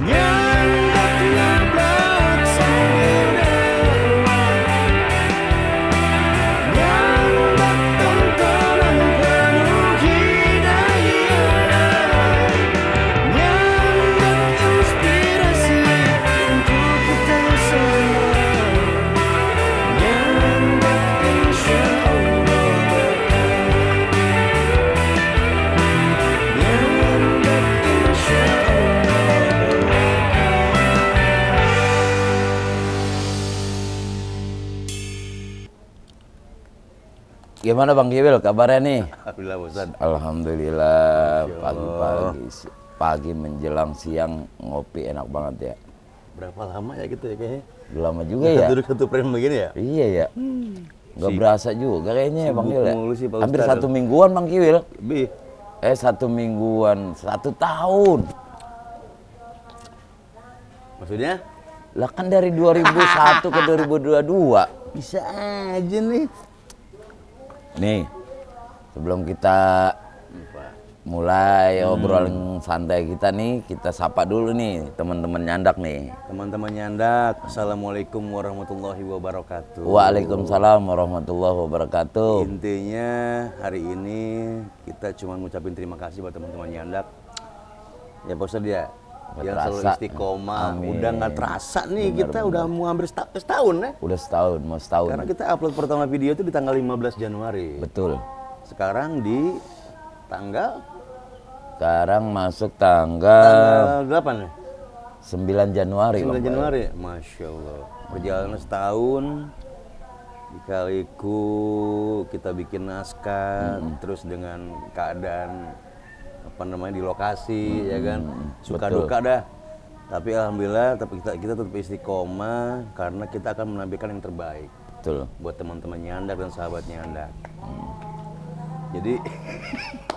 Nyandak nyablak samudera, nyandak tontonan penuh hidayah, nyandak inspirasi untuk kita semua, nyandak insya Allah berkah, nyandak insya Allah berkah. Gimana Bang Kiwil kabarnya nih? Alhamdulillah Ustaz. Alhamdulillah, Masya pagi-pagi pagi menjelang siang ngopi enak banget ya. Berapa lama ya gitu ya kayaknya? Udah lama juga ya. Duduk satu frame begini ya? Iya ya. Nggak berasa juga kayaknya ya Bang Sibuk Kiwil ya. mulu sih, Pak Hampir Ustadz. 1 mingguan Bang Kiwil. Lebih. 1 mingguan, 1 tahun. Maksudnya? Lah kan dari 2001 ke 2022. Bisa aja nih. Nih, sebelum kita mulai obrolan santai kita nih, kita sapa dulu nih teman-teman nyandak nih. Teman-teman nyandak, Assalamualaikum warahmatullahi wabarakatuh. Waalaikumsalam warahmatullahi wabarakatuh. Intinya hari ini kita cuma ngucapin terima kasih buat teman-teman nyandak. Ya Pak Ustadz ya, Nggak yang terasa. selalu istiqomah. Amin. Udah nggak terasa nih, Benar, kita udah mau hampir setahun ya. Udah setahun, mau setahun. Karena kita upload pertama video itu di tanggal 15 Januari. Betul. Sekarang di tanggal Sekarang masuk tanggal 8 nih. 9 Januari. 9 Bang. Januari, Masya Allah. Perjalanan setahun, dikaliku kita bikin naskah, terus dengan keadaan apa namanya di lokasi, ya kan, suka betul. duka dah. Tapi alhamdulillah, tapi kita tetap istiqomah karena kita akan menampilkan yang terbaik Betul. buat teman-teman nyandak dan sahabat nyandak. Jadi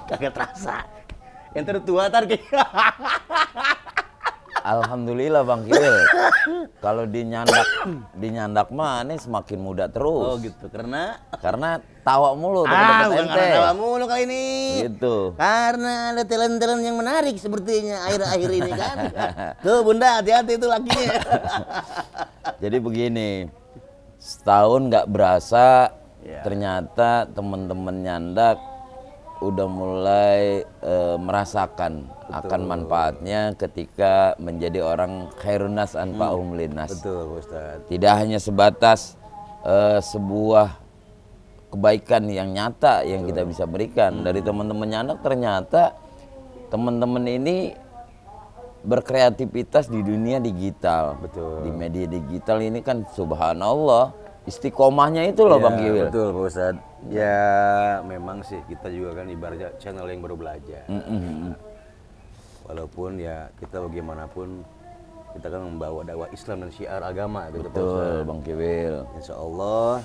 kagak terasa. Yang tertua tar Alhamdulillah Bang Kiwil. Kalau di nyandak mah ini semakin muda terus. Oh gitu, karena Tawa mulu deket-deket bukan ente. karena tawa mulu kali ini. Gitu. Karena ada talent-talent yang menarik sepertinya akhir-akhir ini kan. Tuh Bunda, hati-hati itu lakinya. Jadi begini, setahun nggak berasa, Ya. ternyata teman-teman nyandak udah mulai merasakan akan manfaatnya ketika menjadi orang khairunas anfa'uhum linnas. Betul, Pak Ustadz. Tidak hanya sebatas sebuah kebaikan yang nyata yang kita bisa berikan dari teman-teman nyandak, ternyata teman-teman ini berkreativitas di dunia digital. Betul. Di media digital ini kan subhanallah istiqomahnya itu loh Ya, Bang Kiwil. betul, Pak Ustadz. Ya, memang sih kita juga kan ibaratnya channel yang baru belajar. Walaupun ya kita bagaimanapun kita kan membawa dakwah Islam dan syiar agama gitu, Pak Betul Ustadz. Bang Kiwil. Insya Allah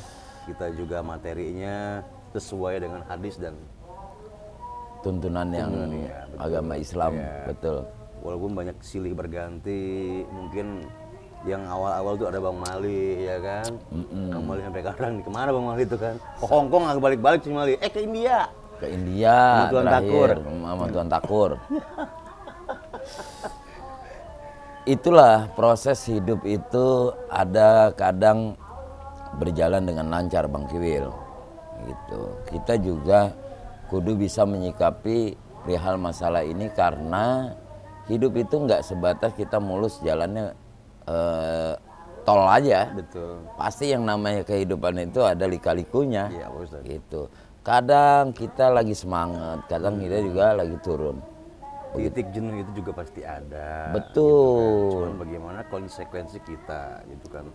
kita juga materinya sesuai dengan hadis dan Tuntunan yang ya, betul. agama Islam, Ya. betul. walaupun banyak silih berganti, mungkin yang awal-awal tuh ada Bang Mali ya kan. Bang Mali sampai sekarang nih, kemana Bang Mali itu kan? Ke Hong Kong nggak balik-balik sih Mali. Ke India. Ke India Sama Tuan terakhir Takur. sama Tuan Takur. Itulah proses hidup itu, ada kadang berjalan dengan lancar Bang Kiwil gitu. Kita juga kudu bisa menyikapi perihal masalah ini karena hidup itu nggak sebatas kita mulus jalannya tol aja. Betul. Pasti yang namanya kehidupan itu ada lika-likunya. Iya, Pak Ustadz. Gitu. Kadang kita lagi semangat, kadang kita juga lagi turun. Titik jenuh itu juga pasti ada. Betul. Gitu kan. Cuman bagaimana konsekuensi kita gitu kan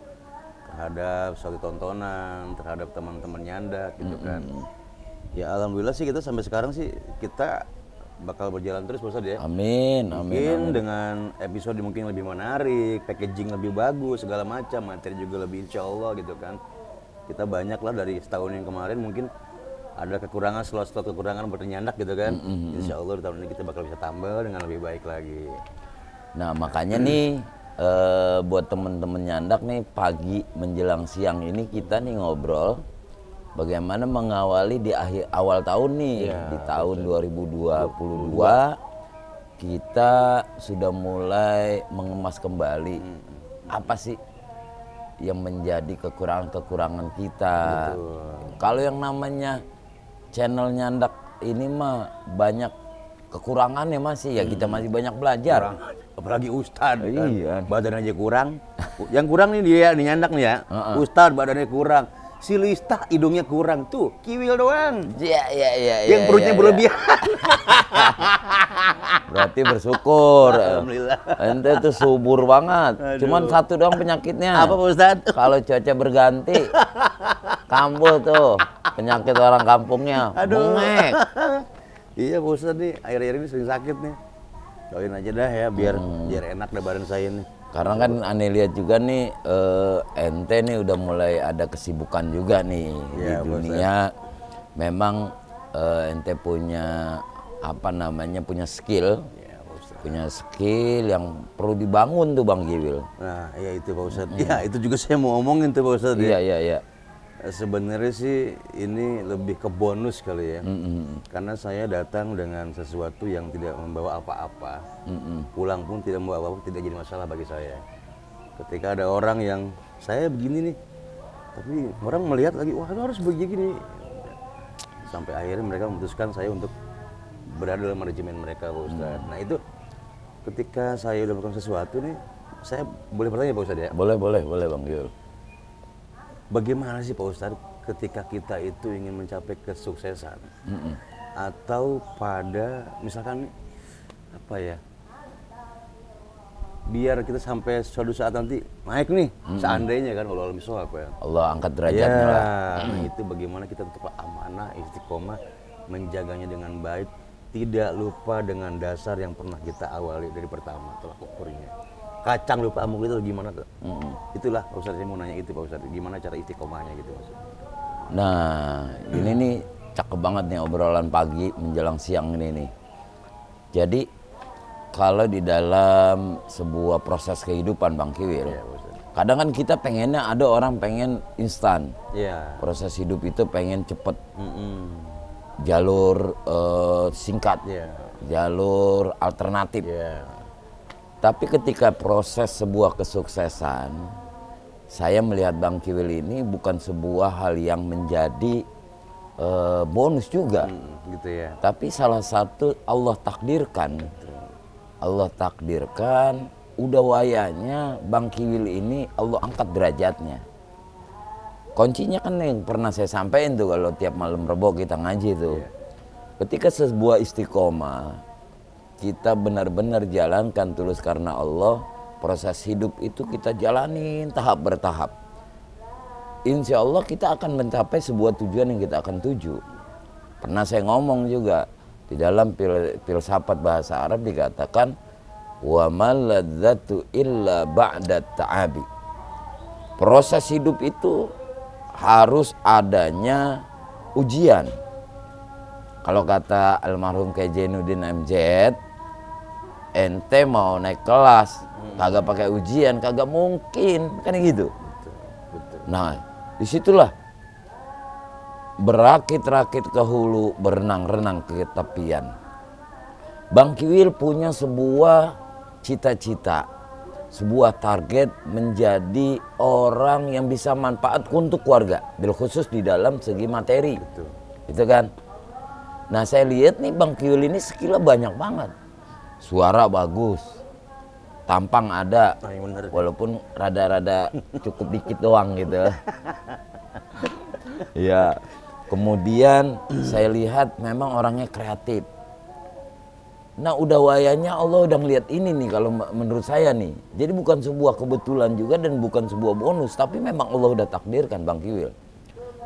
terhadap suatu tontonan, terhadap teman-teman nyandak gitu kan. Ya alhamdulillah sih kita sampai sekarang sih kita bakal berjalan terus Pak Ustadz ya. Amin, Mungkin amin. dengan episode mungkin lebih menarik, packaging lebih bagus, segala macam, materi juga lebih insya Allah gitu kan. Kita banyak lah dari setahun yang kemarin mungkin ada kekurangan, slot-slot kekurangan bernyandak gitu kan. Insya Allah di tahun ini kita bakal bisa tambah dengan lebih baik lagi. Nah makanya nih buat temen-temen nyandak nih, pagi menjelang siang ini kita nih ngobrol bagaimana mengawali di awal tahun nih, Ya, di tahun 2022 kita sudah mulai mengemas kembali apa sih yang menjadi kekurangan-kekurangan kita. Kalau yang namanya channel Nyandak ini mah banyak kekurangannya masih ya, kita masih banyak belajar. Apalagi Ustad kan. Iya. Badan aja kurang. Yang kurang nih dia nih Nyandak nih ya. Ustad badannya kurang. Si Lista hidungnya kurang tuh, Kiwil doang. Iya. Yang perutnya berlebihan. Berarti bersyukur. Alhamdulillah. Ente tuh subur banget. Cuman satu doang penyakitnya. Apa Pak Ustad? Kalau cuaca berganti, kambuh tuh penyakit orang kampungnya. Bengek. Iya Pak Ustad nih, akhir-akhir ini sering sakit nih. Doain aja dah ya biar enak dah badan saya nih. Karena kan aneh lihat juga nih, ente nih udah mulai ada kesibukan juga nih di Ya, dunia. Memang ente punya apa namanya, punya skill. Ya Pak Ustad. Punya skill yang perlu dibangun tuh Bang Kiwil. Nah, ya itu Pak Ustad. Ya itu juga saya mau ngomongin tuh Pak Ustad. Iya. Sebenarnya sih ini lebih ke bonus kali ya. Karena saya datang dengan sesuatu yang tidak membawa apa-apa. Pulang pun tidak membawa apa-apa, tidak jadi masalah bagi saya. Ketika ada orang yang saya begini nih, tapi orang melihat lagi, wah lu harus begini. Sampai akhirnya mereka memutuskan saya untuk berada dalam manajemen mereka Pak Ustadz. Nah itu ketika saya udah melakukan sesuatu nih, saya boleh bertanya Pak Ustadz ya? Boleh Bang Kiwil. Bagaimana sih Pak Ustadz ketika kita itu ingin mencapai kesuksesan atau pada misalkan apa ya, biar kita sampai suatu saat nanti naik nih, seandainya kan Allah misal apa ya, Allah angkat derajatnya lah. itu bagaimana kita tetap amanah, istiqomah, menjaganya dengan baik, tidak lupa dengan dasar yang pernah kita awali dari pertama, tolak ukurnya. Kacang lupa amuk itu gimana tuh? Itulah Pak Ustadz, saya mau nanya itu Pak Ustadz, gimana cara istiqomahnya gitu Mas? Nah, ini nih cakep banget nih obrolan pagi menjelang siang ini nih. Jadi kalau di dalam sebuah proses kehidupan Bang Kiwil, Iya, Pak Ustadz. kadang kan kita pengennya, ada orang pengen instan. Iya. Proses hidup itu pengen cepet, jalur singkat, Iya. jalur alternatif. Iya. Tapi ketika proses sebuah kesuksesan, saya melihat Bang Kiwil ini bukan sebuah hal yang menjadi bonus juga. Gitu ya. Tapi salah satu Allah takdirkan. Allah takdirkan, udah wayanya Bang Kiwil ini Allah angkat derajatnya. Kuncinya kan yang pernah saya sampaikan tuh kalau tiap malam Rebo kita ngaji tuh. Ketika sebuah istiqomah, kita benar-benar jalankan tulus karena Allah, proses hidup itu kita jalanin tahap bertahap. Insya Allah kita akan mencapai sebuah tujuan yang kita akan tuju. Pernah saya ngomong juga, di dalam filsafat bahasa Arab dikatakan, wa mal ladzatu illa ba'da ta'abi. Proses hidup itu harus adanya ujian. Kalau kata almarhum K. Jainuddin MZ, ente mau naik kelas kagak pakai ujian kagak mungkin, kan gitu. Nah, disitulah berakit-rakit ke hulu, berenang-renang ke tepian. Bang Kiwil punya sebuah cita-cita, sebuah target menjadi orang yang bisa manfaat untuk keluarga, bil khusus di dalam segi materi. Itu kan. Nah, saya lihat nih Bang Kiwil ini skillnya banyak banget. Suara bagus, tampang ada, walaupun rada-rada cukup dikit doang gitu. Ya, kemudian saya lihat memang orangnya kreatif. Nah, udah wayanya Allah udah ngeliat ini nih kalau menurut saya nih. Jadi bukan sebuah kebetulan juga dan bukan sebuah bonus, tapi memang Allah udah takdirkan Bang Kiwil.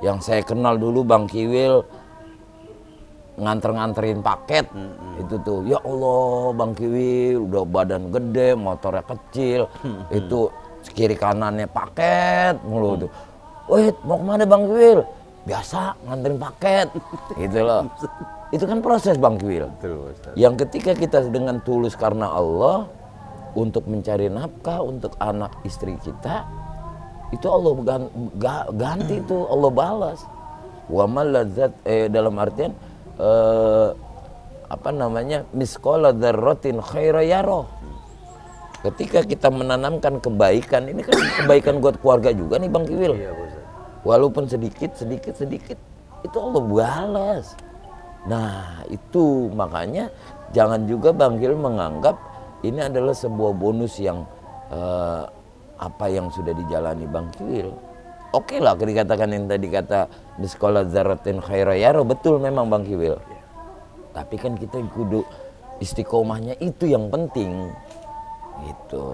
Yang saya kenal dulu Bang Kiwil nganterin paket, itu tuh ya Allah Bang Kiwil udah badan gede, motornya kecil, itu kiri kanannya paket mulu tuh. Wih, mau kemana Bang Kiwil? Biasa nganterin paket, gitu loh. Itu kan proses Bang Kiwil. Yang ketika kita dengan tulus karena Allah untuk mencari nafkah untuk anak istri kita, itu Allah ganti itu, Allah balas. Wa mal ladzat dalam artian apa namanya, misqala dzarratin khaira yarah. Ketika kita menanamkan kebaikan, ini kan kebaikan buat keluarga juga nih Bang Kiwil. Iya Pak Ustadz. Walaupun sedikit, itu Allah balas. Nah itu makanya jangan juga Bang Kiwil menganggap ini adalah sebuah bonus yang apa yang sudah dijalani Bang Kiwil. Oke lah dikatakan yang tadi kata di sekolah dzarratin khaira yarah, betul memang Bang Kiwil. Tapi kan kita kudu istiqomahnya, itu yang penting. Gitu.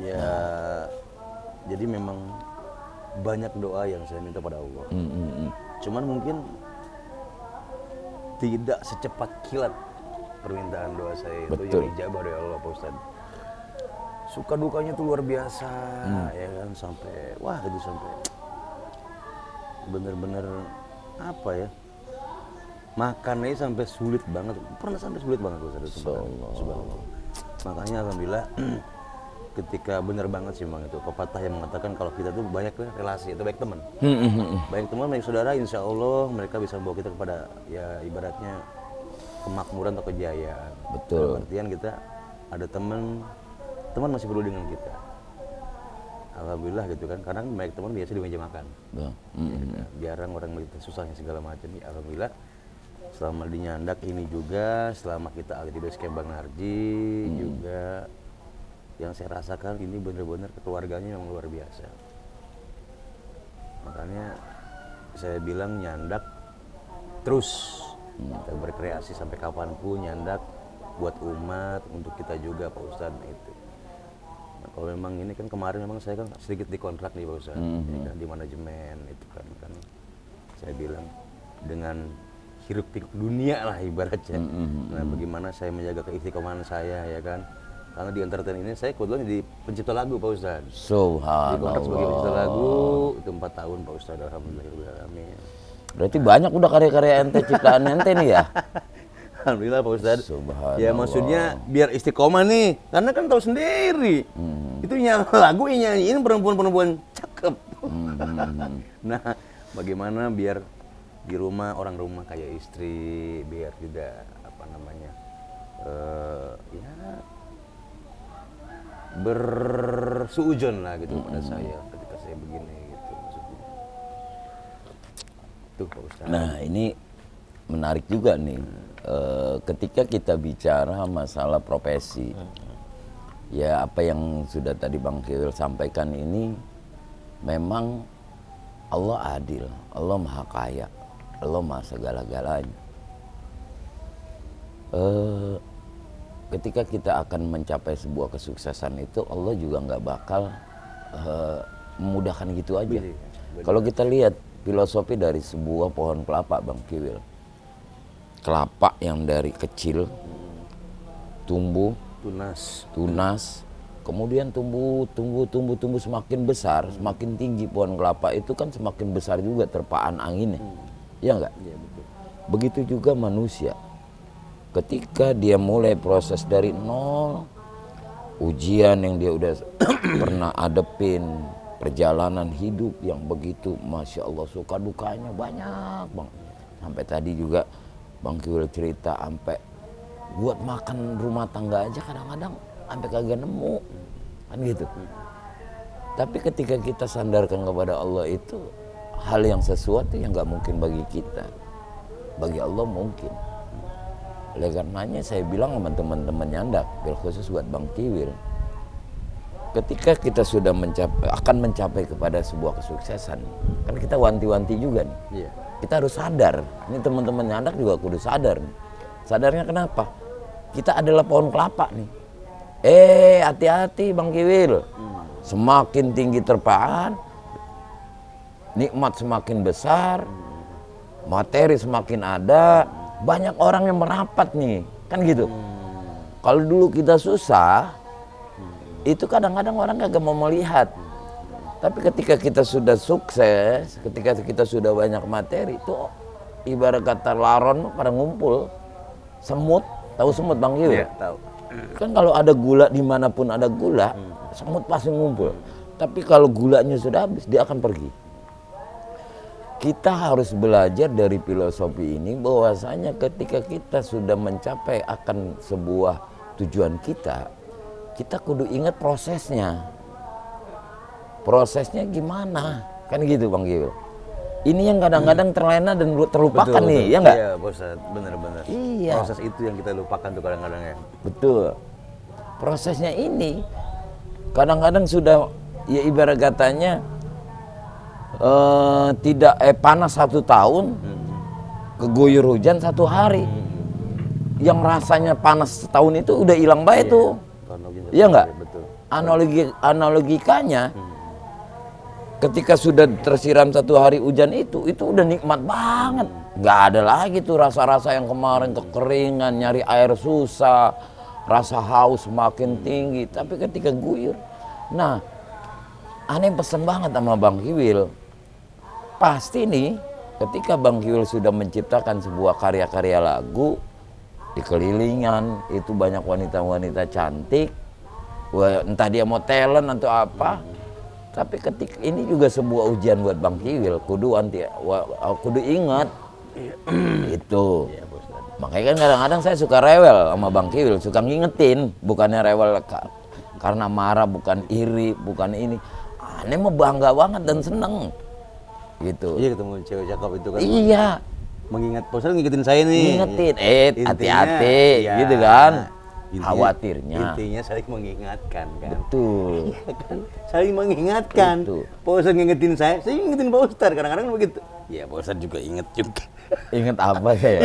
Ya, jadi memang banyak doa yang saya minta pada Allah. Cuman mungkin tidak secepat kilat permintaan doa saya itu Betul. yang dijabah oleh Allah Pak Ustadz. Suka dukanya tuh luar biasa, ya kan, sampai wah gitu, sampai bener-bener apa ya, makannya sampai sulit banget, pernah sampai sulit banget Pak Ustadz. Subhanallah. Makanya alhamdulillah ketika bener banget sih Bang, itu pepatah yang mengatakan kalau kita tuh banyak relasi itu baik teman. Baik teman, baik saudara, insya Allah mereka bisa membawa kita kepada ya ibaratnya kemakmuran atau kejayaan. Betul. Dalam artian kita ada teman masih perlu dengan kita. Alhamdulillah gitu kan, karena baik teman biasa di meja makan. Jarang orang melihat susahnya segala macam. Alhamdulillah selama di Nyandak ini juga, selama kita ada di base camp Bang Narji juga, yang saya rasakan ini benar-benar keluarganya yang luar biasa. Makanya saya bilang Nyandak terus kita berkreasi sampai kapanpun, Nyandak buat umat, untuk kita juga Pak Ustadz itu. Nah, kalau memang ini kan kemarin memang saya kan sedikit dikontrak nih Pak Ustadz, ya kan, di manajemen itu kan saya bilang dengan hirup pikuk dunia lah ibaratnya. Nah, bagaimana saya menjaga keistiqomahan saya, ya kan? Karena di entertain ini saya kebetulan jadi pencipta lagu Pak Ustadz. Dikontrak sebagai pencipta lagu itu 4 tahun Pak Ustadz, alhamdulillah. Berarti banyak udah karya-karya ente, ciptaan ente nih ya. Alhamdulillah Pak Ustadz. Subhanallah. Ya maksudnya biar istiqomah nih, karena kan tahu sendiri. Itu lagu yang nyanyiin perempuan-perempuan cakep. Nah, bagaimana biar di rumah, orang rumah kayak istri, biar tidak apa namanya ya bersuujon lah gitu pada saya ketika saya begini gitu maksudnya. Tuh Pak Ustadz. Nah ini menarik juga nih, ketika kita bicara masalah profesi, ya apa yang sudah tadi Bang Kiwil sampaikan ini, memang Allah adil, Allah maha kaya, Allah maha segala-galanya. Ketika kita akan mencapai sebuah kesuksesan itu, Allah juga nggak bakal memudahkan gitu aja. Kalau kita lihat filosofi dari sebuah pohon kelapa Bang Kiwil, kelapa yang dari kecil tumbuh tunas, kemudian tumbuh semakin besar, semakin tinggi pohon kelapa itu kan semakin besar juga terpaan anginnya, ya enggak? Iya, betul. Begitu juga manusia, ketika dia mulai proses dari nol, ujian yang dia udah pernah adepin, perjalanan hidup yang begitu, Masya Allah, suka dukanya banyak Bang. Sampai tadi juga Bang Kiwil cerita, sampai buat makan rumah tangga aja kadang-kadang sampai kagak nemu, kan gitu. Tapi ketika kita sandarkan kepada Allah, itu hal yang sesuatu yang nggak mungkin bagi kita, bagi Allah mungkin. Oleh karenanya saya bilang sama teman-teman Nyandak, khusus buat Bang Kiwil, ketika kita sudah akan mencapai kepada sebuah kesuksesan, kan kita wanti-wanti juga nih. Iya. Kita harus sadar, ini teman-teman Nyandak juga kudu sadar nih. Sadarnya kenapa? Kita adalah pohon kelapa nih. Hati-hati Bang Kiwil. Semakin tinggi terpaan, nikmat semakin besar, materi semakin ada, banyak orang yang merapat nih, kan gitu. Kalau dulu kita susah, itu kadang-kadang orang kagak mau melihat. Tapi ketika kita sudah sukses, ketika kita sudah banyak materi, itu ibarat kata laron pada ngumpul. Semut, tahu semut Bang Kiwil? Iya, tahu. Kan kalau ada gula, dimanapun ada gula, semut pasti ngumpul. Tapi kalau gulanya sudah habis, dia akan pergi. kita harus belajar dari filosofi ini bahwasanya ketika kita sudah mencapai akan sebuah tujuan kita kudu ingat prosesnya. Prosesnya gimana? Kan gitu Bang Kiwil. Ini yang kadang-kadang terlena dan terlupakan Betul, nih, betul. ya enggak? Iya, Pak Ustadz, benar-benar. Iya. Proses itu yang kita lupakan tuh kadang-kadang ya. Betul. Prosesnya ini kadang-kadang sudah ya ibarat katanya tidak panas 1 tahun, keguyur hujan 1 hari. Yang rasanya panas setahun itu udah hilang baik tuh. Iya enggak? Betul. Analogikanya ketika sudah tersiram 1 hari hujan itu udah nikmat banget. Nggak ada lagi tuh rasa-rasa yang kemarin kekeringan, nyari air susah, rasa haus makin tinggi. Tapi ketika guyur, nah, aneh pesen banget sama Bang Kiwil. Pasti nih, ketika Bang Kiwil sudah menciptakan sebuah karya-karya lagu, di kelilingan itu banyak wanita-wanita cantik, entah dia mau talent atau apa. Tapi ketika ini juga sebuah ujian buat Bang Kiwil, kudu ingat itu. Makanya kan kadang-kadang saya suka rewel sama Bang Kiwil, suka ngingetin, bukannya rewel karena marah, bukan iri, bukan ini. Aneh mah bangga banget dan seneng gitu. Iya, ketemu cewek cakep itu kan. Iya, Mengingat, Pak Ustadz ngingetin saya nih. ngingetin, Intinya, hati-hati iya. gitu kan. Intinya- Khawatirnya. Intinya saling mengingatkan kan. Betul. Kan saling mengingatkan. Betul. Pak Ustadz ngingetin saya ngingetin Pak Ustadz. Kadang-kadang begitu. Ya Pak Ustadz juga inget juga. Ingat apa saya?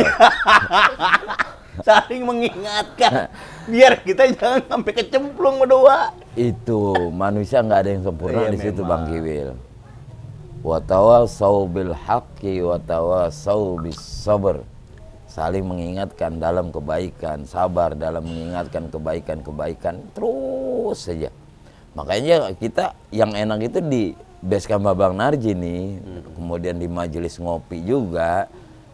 Saling mengingatkan. Biar kita jangan sampai kecemplung berdua. Itu manusia nggak ada yang sempurna Iya, di situ memang. Bang Kiwil. Wa tawasau bil haqqi wa tawasau bis sabr. Saling mengingatkan dalam kebaikan, sabar dalam mengingatkan kebaikan-kebaikan, terus saja. Makanya kita yang enak itu di Basecamp Bang Narji nih, kemudian di majelis ngopi juga,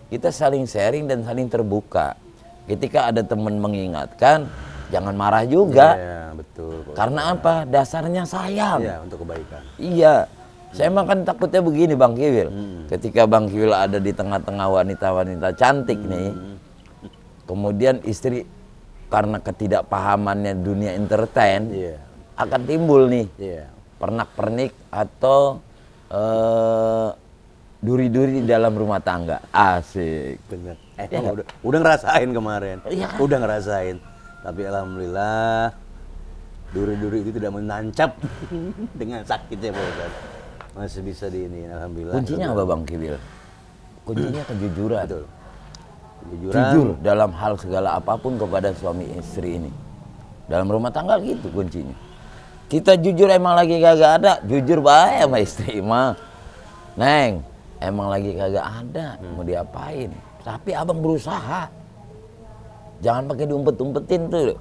kita saling sharing dan saling terbuka. Ketika ada teman mengingatkan, jangan marah juga. Iya, betul. Pak Karena apa? Dasarnya sayang. Iya, untuk kebaikan. Iya. Saya emang kan takutnya begini Bang Kiwil. Ketika Bang Kiwil ada di tengah-tengah wanita-wanita cantik nih, kemudian istri karena ketidakpahamannya dunia entertain, Iya. akan timbul nih Iya. pernak-pernik atau duri-duri di dalam rumah tangga. Asik. Bener. Iya nggak? Udah ngerasain kemarin. Iya. Udah ngerasain. Tapi alhamdulillah duri-duri itu tidak menancap dengan sakitnya Pak Ustadz. Masih bisa di ini, alhamdulillah. Kuncinya apa Bang Kiwil? Kuncinya kejujuran. Betul. Kejujuran. Jujur dalam hal segala apapun kepada suami istri ini. Dalam rumah tangga gitu kuncinya. Kita jujur emang lagi kagak ada, jujur baik sama istri mah. Neng, emang lagi kagak ada, mau diapain? Tapi abang berusaha. Jangan pakai diumpet-umpetin tuh.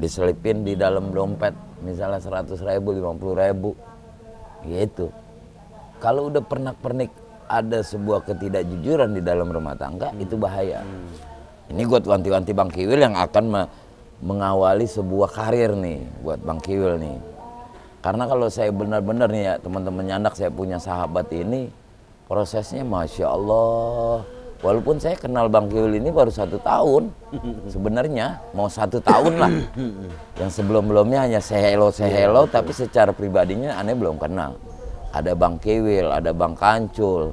Diselipin di dalam dompet, misalnya 100.000, 50.000. Gitu. Kalau udah pernak-pernik ada sebuah ketidakjujuran di dalam rumah tangga, itu bahaya. Ini buat wanti-wanti Bang Kiwil yang akan mengawali sebuah karir nih buat Bang Kiwil nih. Karena kalau saya benar-benar nih ya teman-teman nyandak, saya punya sahabat ini prosesnya Masya Allah. Walaupun saya kenal Bang Kiwil ini baru 1 tahun, sebenarnya mau 1 tahun lah. Yang sebelum-belumnya hanya say hello, tapi secara pribadinya aneh belum kenal. Ada Bang Kiwil, ada Bang Kancul,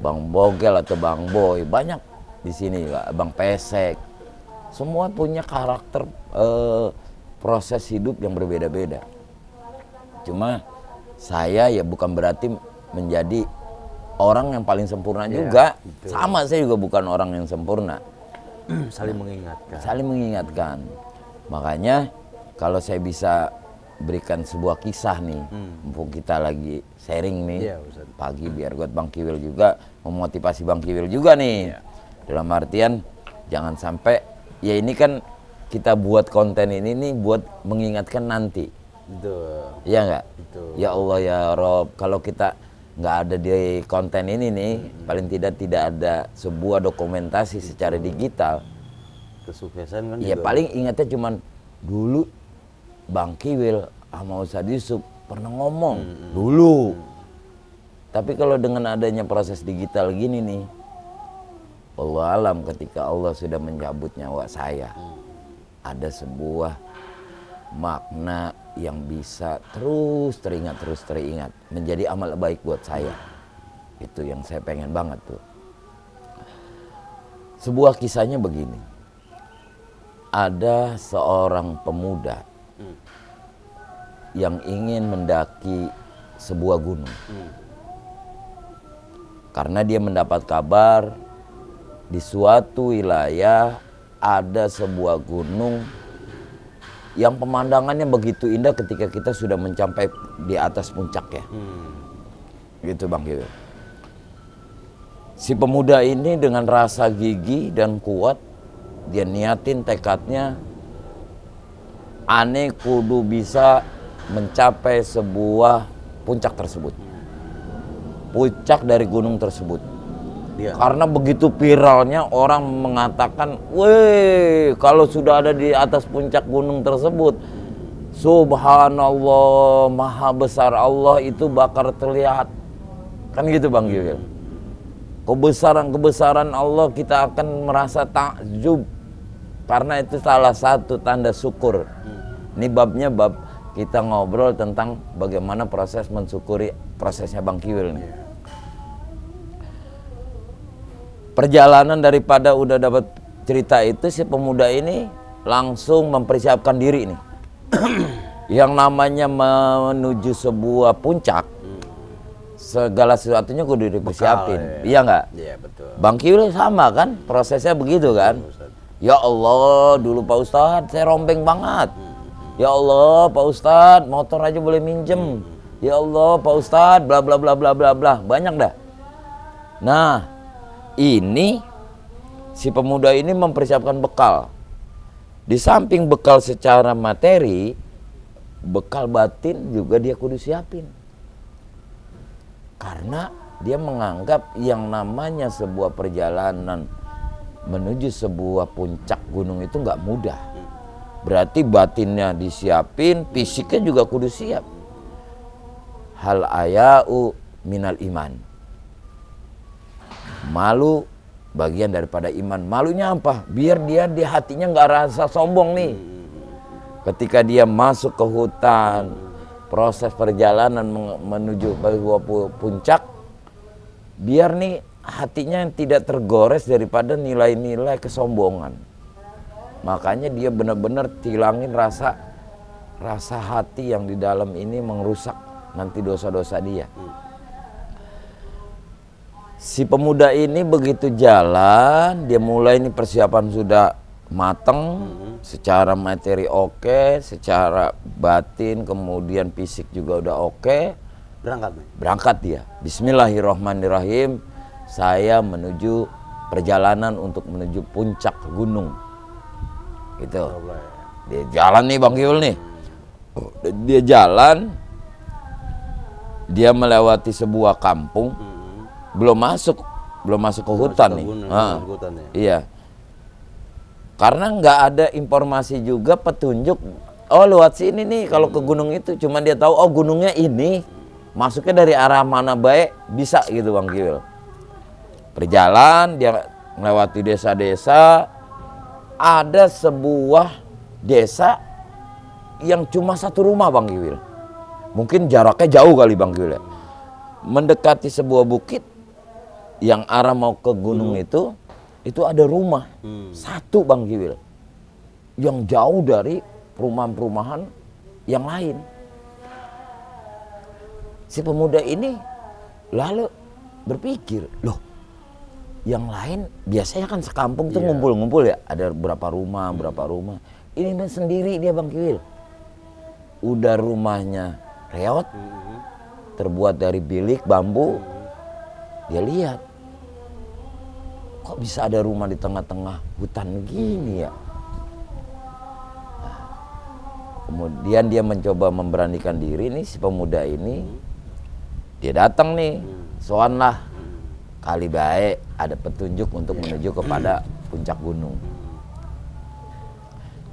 Bang Bogel atau Bang Boy, banyak di sini, Bang Pesek. Semua punya karakter proses hidup yang berbeda-beda. Cuma saya ya bukan berarti menjadi orang yang paling sempurna juga. betul. Sama, saya juga bukan orang yang sempurna. Saling mengingatkan. Saling mengingatkan. Makanya kalau saya bisa berikan sebuah kisah nih, mumpung kita lagi sharing nih, Iya, Ustaz. pagi biar buat Bang Kiwil juga, memotivasi Bang Kiwil juga nih. Iya. Dalam artian jangan sampai, ya ini kan kita buat konten ini nih buat mengingatkan nanti. Betul. Iya nggak? Betul. Ya Allah ya Rob, kalau kita nggak ada di konten ini nih, paling tidak ada sebuah dokumentasi secara digital. Kesuksesan kan Ya juga. paling ingatnya cuman dulu Bang Kiwil sama Ustadz Yusuf pernah ngomong dulu. Tapi kalau dengan adanya proses digital gini nih, Allah alam ketika Allah sudah mencabut nyawa saya, ada sebuah makna yang bisa terus teringat, menjadi amal baik buat saya. Itu yang saya pengen banget tuh. Sebuah kisahnya begini. Ada seorang pemuda yang ingin mendaki sebuah gunung. Karena dia mendapat kabar di suatu wilayah ada sebuah gunung yang pemandangannya begitu indah ketika kita sudah mencapai di atas puncaknya. Gitu Bang Kiwil. Si pemuda ini dengan rasa gigih dan kuat, dia niatin tekadnya, ane kudu bisa mencapai sebuah puncak tersebut. Puncak dari gunung tersebut. Dia. Karena begitu viralnya orang mengatakan, weh kalau sudah ada di atas puncak gunung tersebut, subhanallah, maha besar Allah itu bakal terlihat. Kan gitu Bang Gil. Kebesaran Allah kita akan merasa takjub. Karena itu salah satu tanda syukur. Ini babnya bab kita ngobrol tentang bagaimana proses mensyukuri prosesnya Bang Kiwil nih. Perjalanan daripada udah dapat cerita itu, si pemuda ini langsung mempersiapkan diri nih. Yang namanya menuju sebuah puncak, segala sesuatunya kudu dipersiapin. Iya nggak? Iya betul. Bang Kiwil sama kan, prosesnya begitu kan? Ya Allah, dulu Pak Ustadz saya rombeng banget. Ya Allah Pak Ustadz, motor aja boleh minjem. Ya Allah Pak Ustadz, bla bla bla bla bla bla, banyak dah. Nah, ini si pemuda ini mempersiapkan bekal. Di samping bekal secara materi, bekal batin juga dia kudu siapin. Karena dia menganggap yang namanya sebuah perjalanan menuju sebuah puncak gunung itu nggak mudah. Berarti batinnya disiapin, fisiknya juga kudu siap. Hal aya'u minal iman. Malu bagian daripada iman. Malunya apa? Biar dia di hatinya nggak rasa sombong nih. Ketika dia masuk ke hutan, proses perjalanan menuju sebuah puncak, biar nih hatinya tidak tergores daripada nilai-nilai kesombongan. Makanya dia benar-benar hilangin rasa hati yang di dalam ini merusak nanti dosa-dosa dia. Si pemuda ini begitu jalan, dia mulai ini persiapan sudah mateng, secara materi oke, secara batin kemudian fisik juga udah oke. Berangkat dia. Bismillahirrahmanirrahim. Saya menuju perjalanan untuk menuju puncak gunung. Gitu. Dia jalan nih Bang Kiwil nih. Dia jalan, dia melewati sebuah kampung. Belum masuk ke hutan nih. Iya. Karena nggak ada informasi juga petunjuk. Oh lewat sini nih kalau ke gunung itu. Cuma dia tahu oh gunungnya ini. Masuknya dari arah mana baik bisa gitu Bang Kiwil. Berjalan dia melewati desa-desa. Ada sebuah desa yang cuma satu rumah Bang Kiwil. Mungkin jaraknya jauh kali Bang Kiwil. Mendekati sebuah bukit yang arah mau ke gunung itu ada rumah satu Bang Kiwil yang jauh dari perumahan-perumahan yang lain. Si pemuda ini lalu berpikir, loh yang lain biasanya kan sekampung tuh ngumpul-ngumpul ya, ada berapa rumah. Ini mah sendiri dia Bang Kiwil. Udah rumahnya reot, terbuat dari bilik bambu. Dia lihat, kok bisa ada rumah di tengah-tengah hutan gini ya? Nah, kemudian dia mencoba memberanikan diri nih si pemuda ini. Dia datang nih, soan lah. Kali baik ada petunjuk untuk menuju kepada puncak gunung.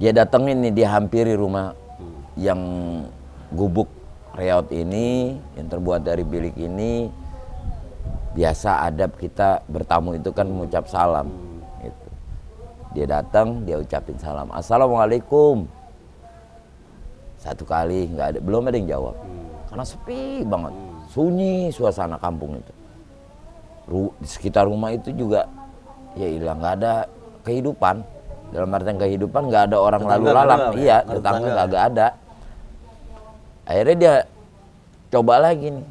Dia datengin nih, dia hampiri rumah yang gubuk reot ini, yang terbuat dari bilik ini. biasa adab kita bertamu itu kan mengucap salam. Gitu. Dia datang, dia ucapin salam. Assalamualaikum. Satu kali, nggak ada, belum ada yang jawab. Karena sepi banget, sunyi suasana kampung itu. Di sekitar rumah itu juga, ya hilang, nggak ada kehidupan. Dalam artian kehidupan nggak ada orang lalu lalang. Iya, tetangga nggak ada. Akhirnya dia coba lagi nih.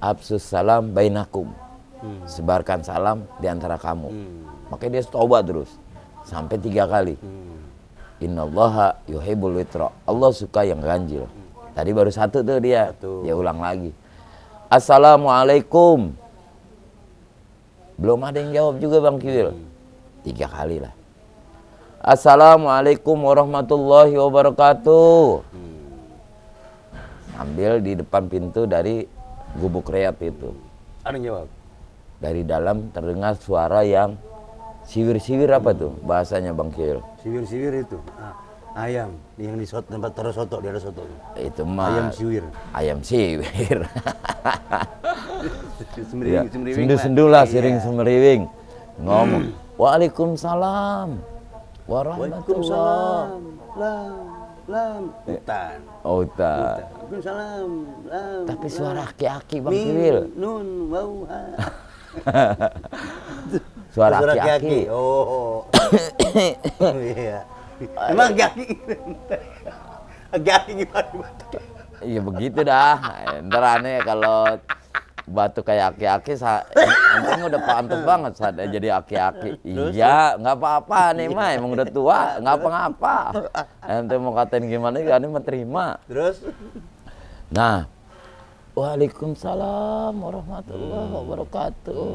Absus salam bainakum. Sebarkan salam di antara kamu. Makanya dia tobat terus sampai 3 kali. Innallaha yuhibbul witra. Allah suka yang ganjil. Tadi baru 1 tuh dia. Dia ulang lagi. Assalamualaikum. Belum ada yang jawab juga Bang Kiwil. 3 kali lah. Assalamualaikum warahmatullahi wabarakatuh. Sambil di depan pintu dari Gubuk Reap itu. Ada yang jawab? Dari dalam terdengar suara yang siwir-siwir apa tuh bahasanya Bang Kiwil? Siwir-siwir itu. Ayam yang di tempat taruh soto, di ada soto. Itu mah Ayam siwir. Ayam siwir. Semeriwing, Ya, semeriwing. sendu-sendu lah, siring semeriwing. Ngomong, Waalaikumsalam warahmatullah. Lam. Hutan. Oh, tak. Waalaikumsalam. Lam. Tapi suara aki-aki Bang Kiwil. Nun, wau, ha. Suara aki-aki. Oh. Iya. Emang aki-aki. Aki-aki gimana? Iya begitu dah. Ntar aneh kalau batuk kayak aki-aki, antum udah pantas banget saat jadi aki-aki. Iya, nggak apa-apa nih mah, emang udah tua, nggak apa-apa. Ente mau katain gimana, ini mah terima. Terus? Nah, Waalaikumsalam warahmatullahi wabarakatuh.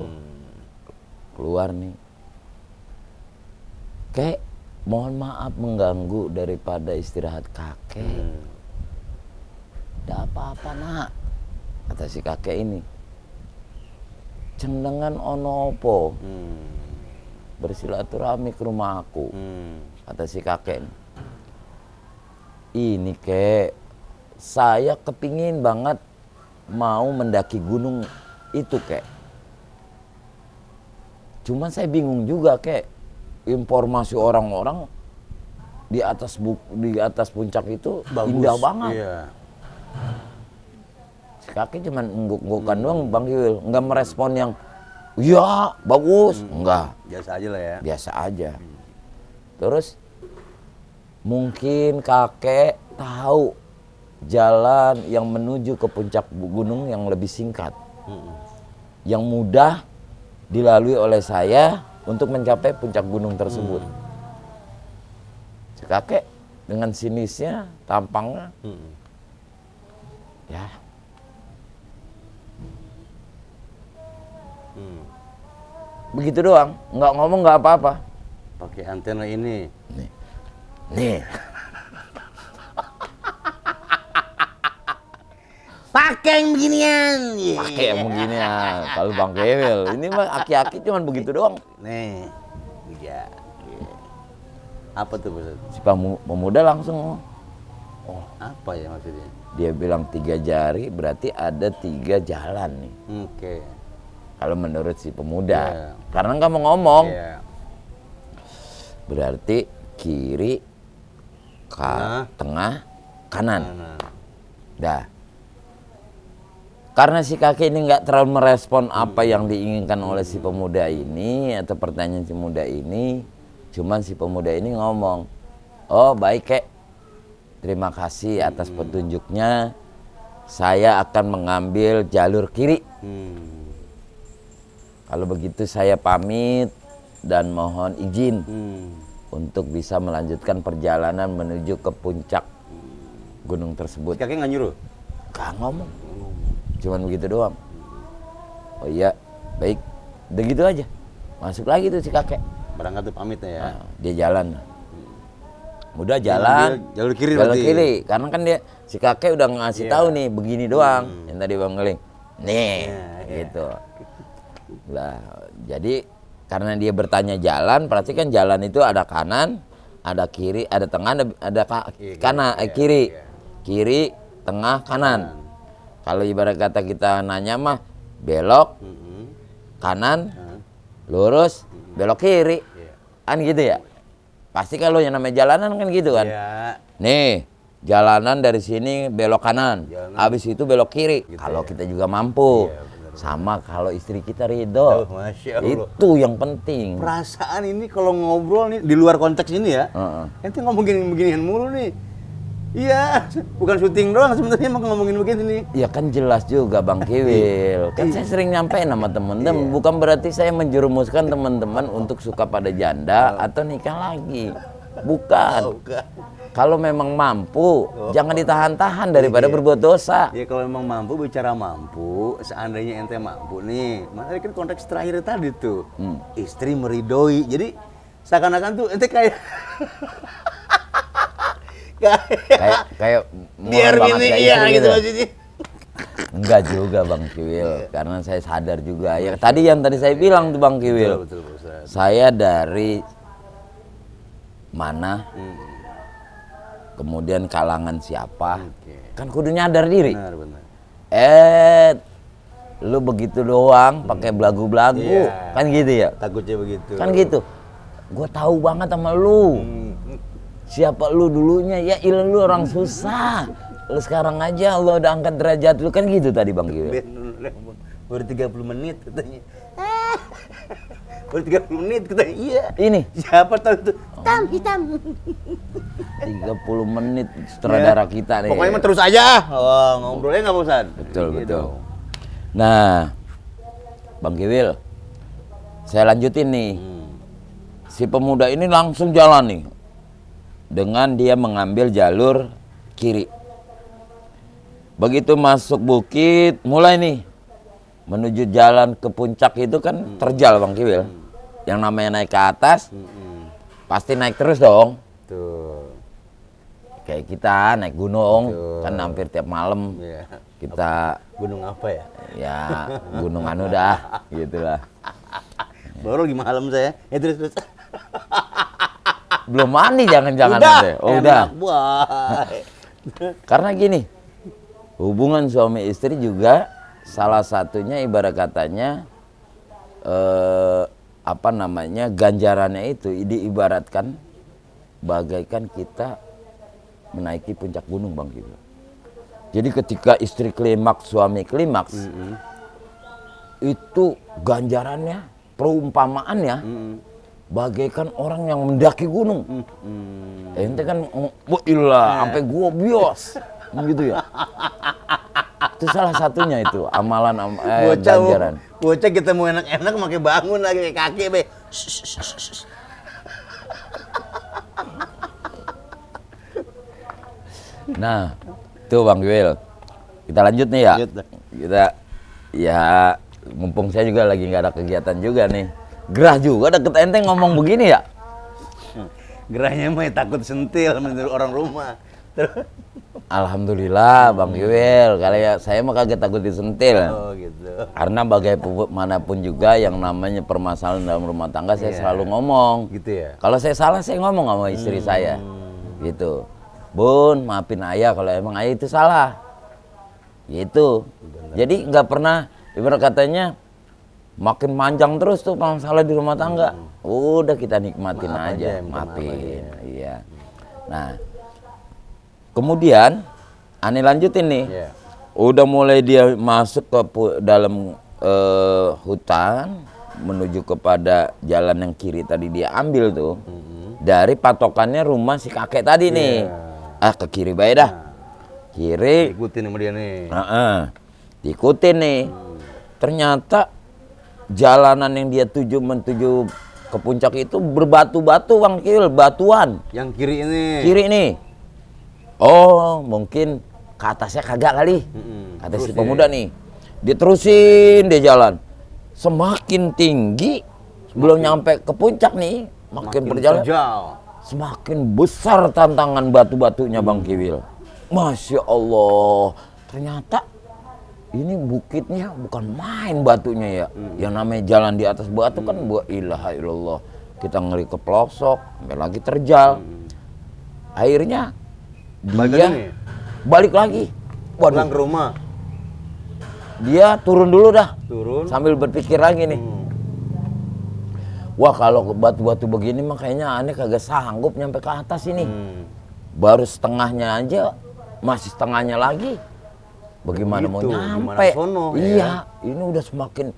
Keluar nih. Kek, mohon maaf mengganggu daripada istirahat kakek. Tidak apa-apa nak, kata si kakek ini. Cendengan ono opo, bersilaturahmi ke rumah aku, kata si kakek. Ini kek, saya kepingin banget mau mendaki gunung itu kek. Cuman saya bingung juga kek, informasi orang-orang di atas puncak itu Bagus. indah banget. Iya. Si kakek cuman ngguk-nggukan doang Bang Kiwil, nggak merespon yang iya bagus, enggak, Biasa aja lah ya. biasa aja. Terus mungkin kakek tahu jalan yang menuju ke puncak gunung yang lebih singkat, yang mudah dilalui oleh saya untuk mencapai puncak gunung tersebut. Si kakek dengan sinisnya, tampangnya, ya. Begitu doang, nggak ngomong nggak apa-apa. Pakai antena ini. Nih, Pakai yang beginian. pakai yang begini ya. Kalau Bang Kiwil, ini mah aki-aki cuman begitu doang. Nih. Iya. Apa tuh maksud? Si pemuda langsung, Oh, apa ya maksudnya? dia bilang 3 jari berarti ada 3 jalan nih. Oke. Kalau menurut si pemuda, Iya. karena nggak mau ngomong, Iya. berarti kiri, tengah, kanan. Nah. Dah. Karena si kakek ini nggak terlalu merespon apa yang diinginkan oleh si pemuda ini atau pertanyaan si pemuda ini, cuman si pemuda ini ngomong, oh baik kek, terima kasih atas petunjuknya, saya akan mengambil jalur kiri. Kalau begitu saya pamit dan mohon izin untuk bisa melanjutkan perjalanan menuju ke puncak gunung tersebut. Kakek nggak nyuruh? Gak ngomong, cuman begitu doang. Oh iya, baik, udah gitu aja. Masuk lagi tuh si kakek. Berangkat tuh pamitnya ya. Nah, dia jalan. Udah jalan. Jalur kiri Jalur berarti. kiri. Karena kan dia si kakek udah ngasih tahu nih begini doang. Yang tadi Bang Geling. Nih, gitu. Lah, jadi karena dia bertanya jalan, berarti kan jalan itu ada kanan, ada kiri, ada tengah, ada kanan, kiri. Kiri, tengah, kanan. Kalau ibarat kata kita nanya mah belok kanan, lurus, belok kiri. Kan gitu ya? Pasti kalau yang namanya jalanan kan gitu kan. Iya. Nih, jalanan dari sini belok kanan, habis itu belok kiri. Gitu kalau ya. kita juga mampu. Iya, bener. Sama kalau istri kita ridho. Oh, Masya Allah. Itu yang penting. Perasaan ini kalau ngobrol nih di luar konteks ini ya. Heeh. Ente ngomongin beginian mulu nih. Iya, bukan syuting doang sebenarnya emang ngomongin begini nih. Ya kan jelas juga Bang Kiwil. Kan saya sering nyampein sama temen-temen, bukan berarti saya menjerumuskan teman-teman untuk suka pada janda atau nikah lagi. Bukan. Bukan. Kalau memang mampu, jangan ditahan-tahan daripada berbuat dosa. Ya kalau memang mampu bicara mampu, seandainya ente mampu nih. Makanya kan konteks terakhir tadi tuh. Istri meridoi. Jadi seakan-akan tuh ente kayak Kayak biar mohon banget ini kayak iya istri gitu maksudnya. Enggak juga Bang Kiwil, karena saya sadar juga. Ya tadi yang tadi saya bilang tuh Bang Kiwil. Betul, Pak Ustaz. Saya dari mana? Kemudian kalangan siapa? Oke. Kan kudu nyadar diri. Benar. Lu begitu doang pakai belagu-belagu. Iya. Kan gitu ya? Takutnya begitu. Kan gitu. Gue tahu banget sama lu. Siapa lu dulunya? Ya ilah lu orang susah. Lu sekarang aja Allah udah angkat derajat lu, kan gitu tadi Bang Kiwil. Baru 30 menit katanya. Baru 30 menit katanya. Iya. Ini Siapa tahu itu? Hitam. 30 menit sutradara kita nih. Pokoknya mah terus aja. Oh, ngobrolnya nggak bosan. Betul, Gitu. betul. Nah, Bang Kiwil, saya lanjutin nih. Si pemuda ini langsung jalan nih. Dengan dia mengambil jalur kiri. Begitu masuk bukit, mulai nih. Menuju jalan ke puncak itu kan terjal Bang Kiwil. Yang namanya naik ke atas, pasti naik terus dong. Tuh. Kayak kita naik gunung, Betul. kan hampir tiap malam. Iya. Kita Gunung apa ya? ya gunung anu dah gitulah. Baru lagi malam saya. Terus. Belum mandi jangan-jangan Udah. nanti. Oh, udah. Enak banget. Karena gini, hubungan suami istri juga salah satunya ibarat katanya apa namanya, ganjarannya itu diibaratkan bagaikan kita menaiki puncak gunung Bang Kiwil. Jadi ketika istri klimaks, suami klimaks, itu ganjarannya, perumpamaannya, bagaikan orang yang mendaki gunung. Ente kan, wah ilah, sampai gua bios, gitu ya. Itu salah satunya itu amalan ganjaran. Bocah kita mau enak-enak pakai bangun lagi kaki be. Nah, tuh Bang Kiwil, kita lanjut nih ya. Lanjut dah. Kita ya mumpung saya juga lagi nggak ada kegiatan juga nih. Gerah juga deket ente ngomong begini ya. Gerahnya mah takut sentil menurut orang rumah. Terus Alhamdulillah Bang Kiwil, kalau ya saya mah kagak takut disentil. oh gitu. Karena bagaimanapun juga yang namanya permasalahan dalam rumah tangga saya selalu ngomong. Gitu ya. Kalau saya salah saya ngomong sama istri saya. Gitu. Bun, maafin ayah kalau emang ayah itu salah. Gitu. Jadi nggak pernah ibarat katanya makin panjang terus tuh masalah di rumah tangga. Udah kita nikmatin Maaf aja, aja, minta maaf maafin. aja. Iya. Nah, kemudian Ani lanjutin nih. Iya. Udah mulai dia masuk ke dalam hutan menuju kepada jalan yang kiri tadi dia ambil tuh. Dari patokannya rumah si kakek tadi nih. Ke kiri baik dah. Kiri. Ikutin sama dia nih. Diikutin nih. Ternyata jalanan yang dia menuju ke puncak itu berbatu-batu Bang Kiwil, batuan. Yang kiri ini. Kiri nih. Oh, mungkin ke atasnya kagak kali. Kata si Terus pemuda nih. Dia terusin dia jalan. Semakin tinggi, belum nyampe ke puncak nih, makin berjalan. terjal. Semakin besar tantangan batu-batunya Bang Kiwil. Masya Allah, ternyata ini bukitnya bukan main batunya ya. Yang namanya jalan di atas batu kan buat ilaha illallah. Kita ngeri ke pelosok, sampai lagi terjal. Akhirnya Balik dia lagi nih? balik lagi. Pulang ke rumah. dia turun dulu dah. Turun. Sambil berpikir lagi nih. Wah kalau batu-batu begini mah kayaknya aneh kagak sanggup nyampe ke atas ini. Baru setengahnya aja, masih setengahnya lagi. Bagaimana mau Begitu, nyampe? gimana sono, Iya, ini udah semakin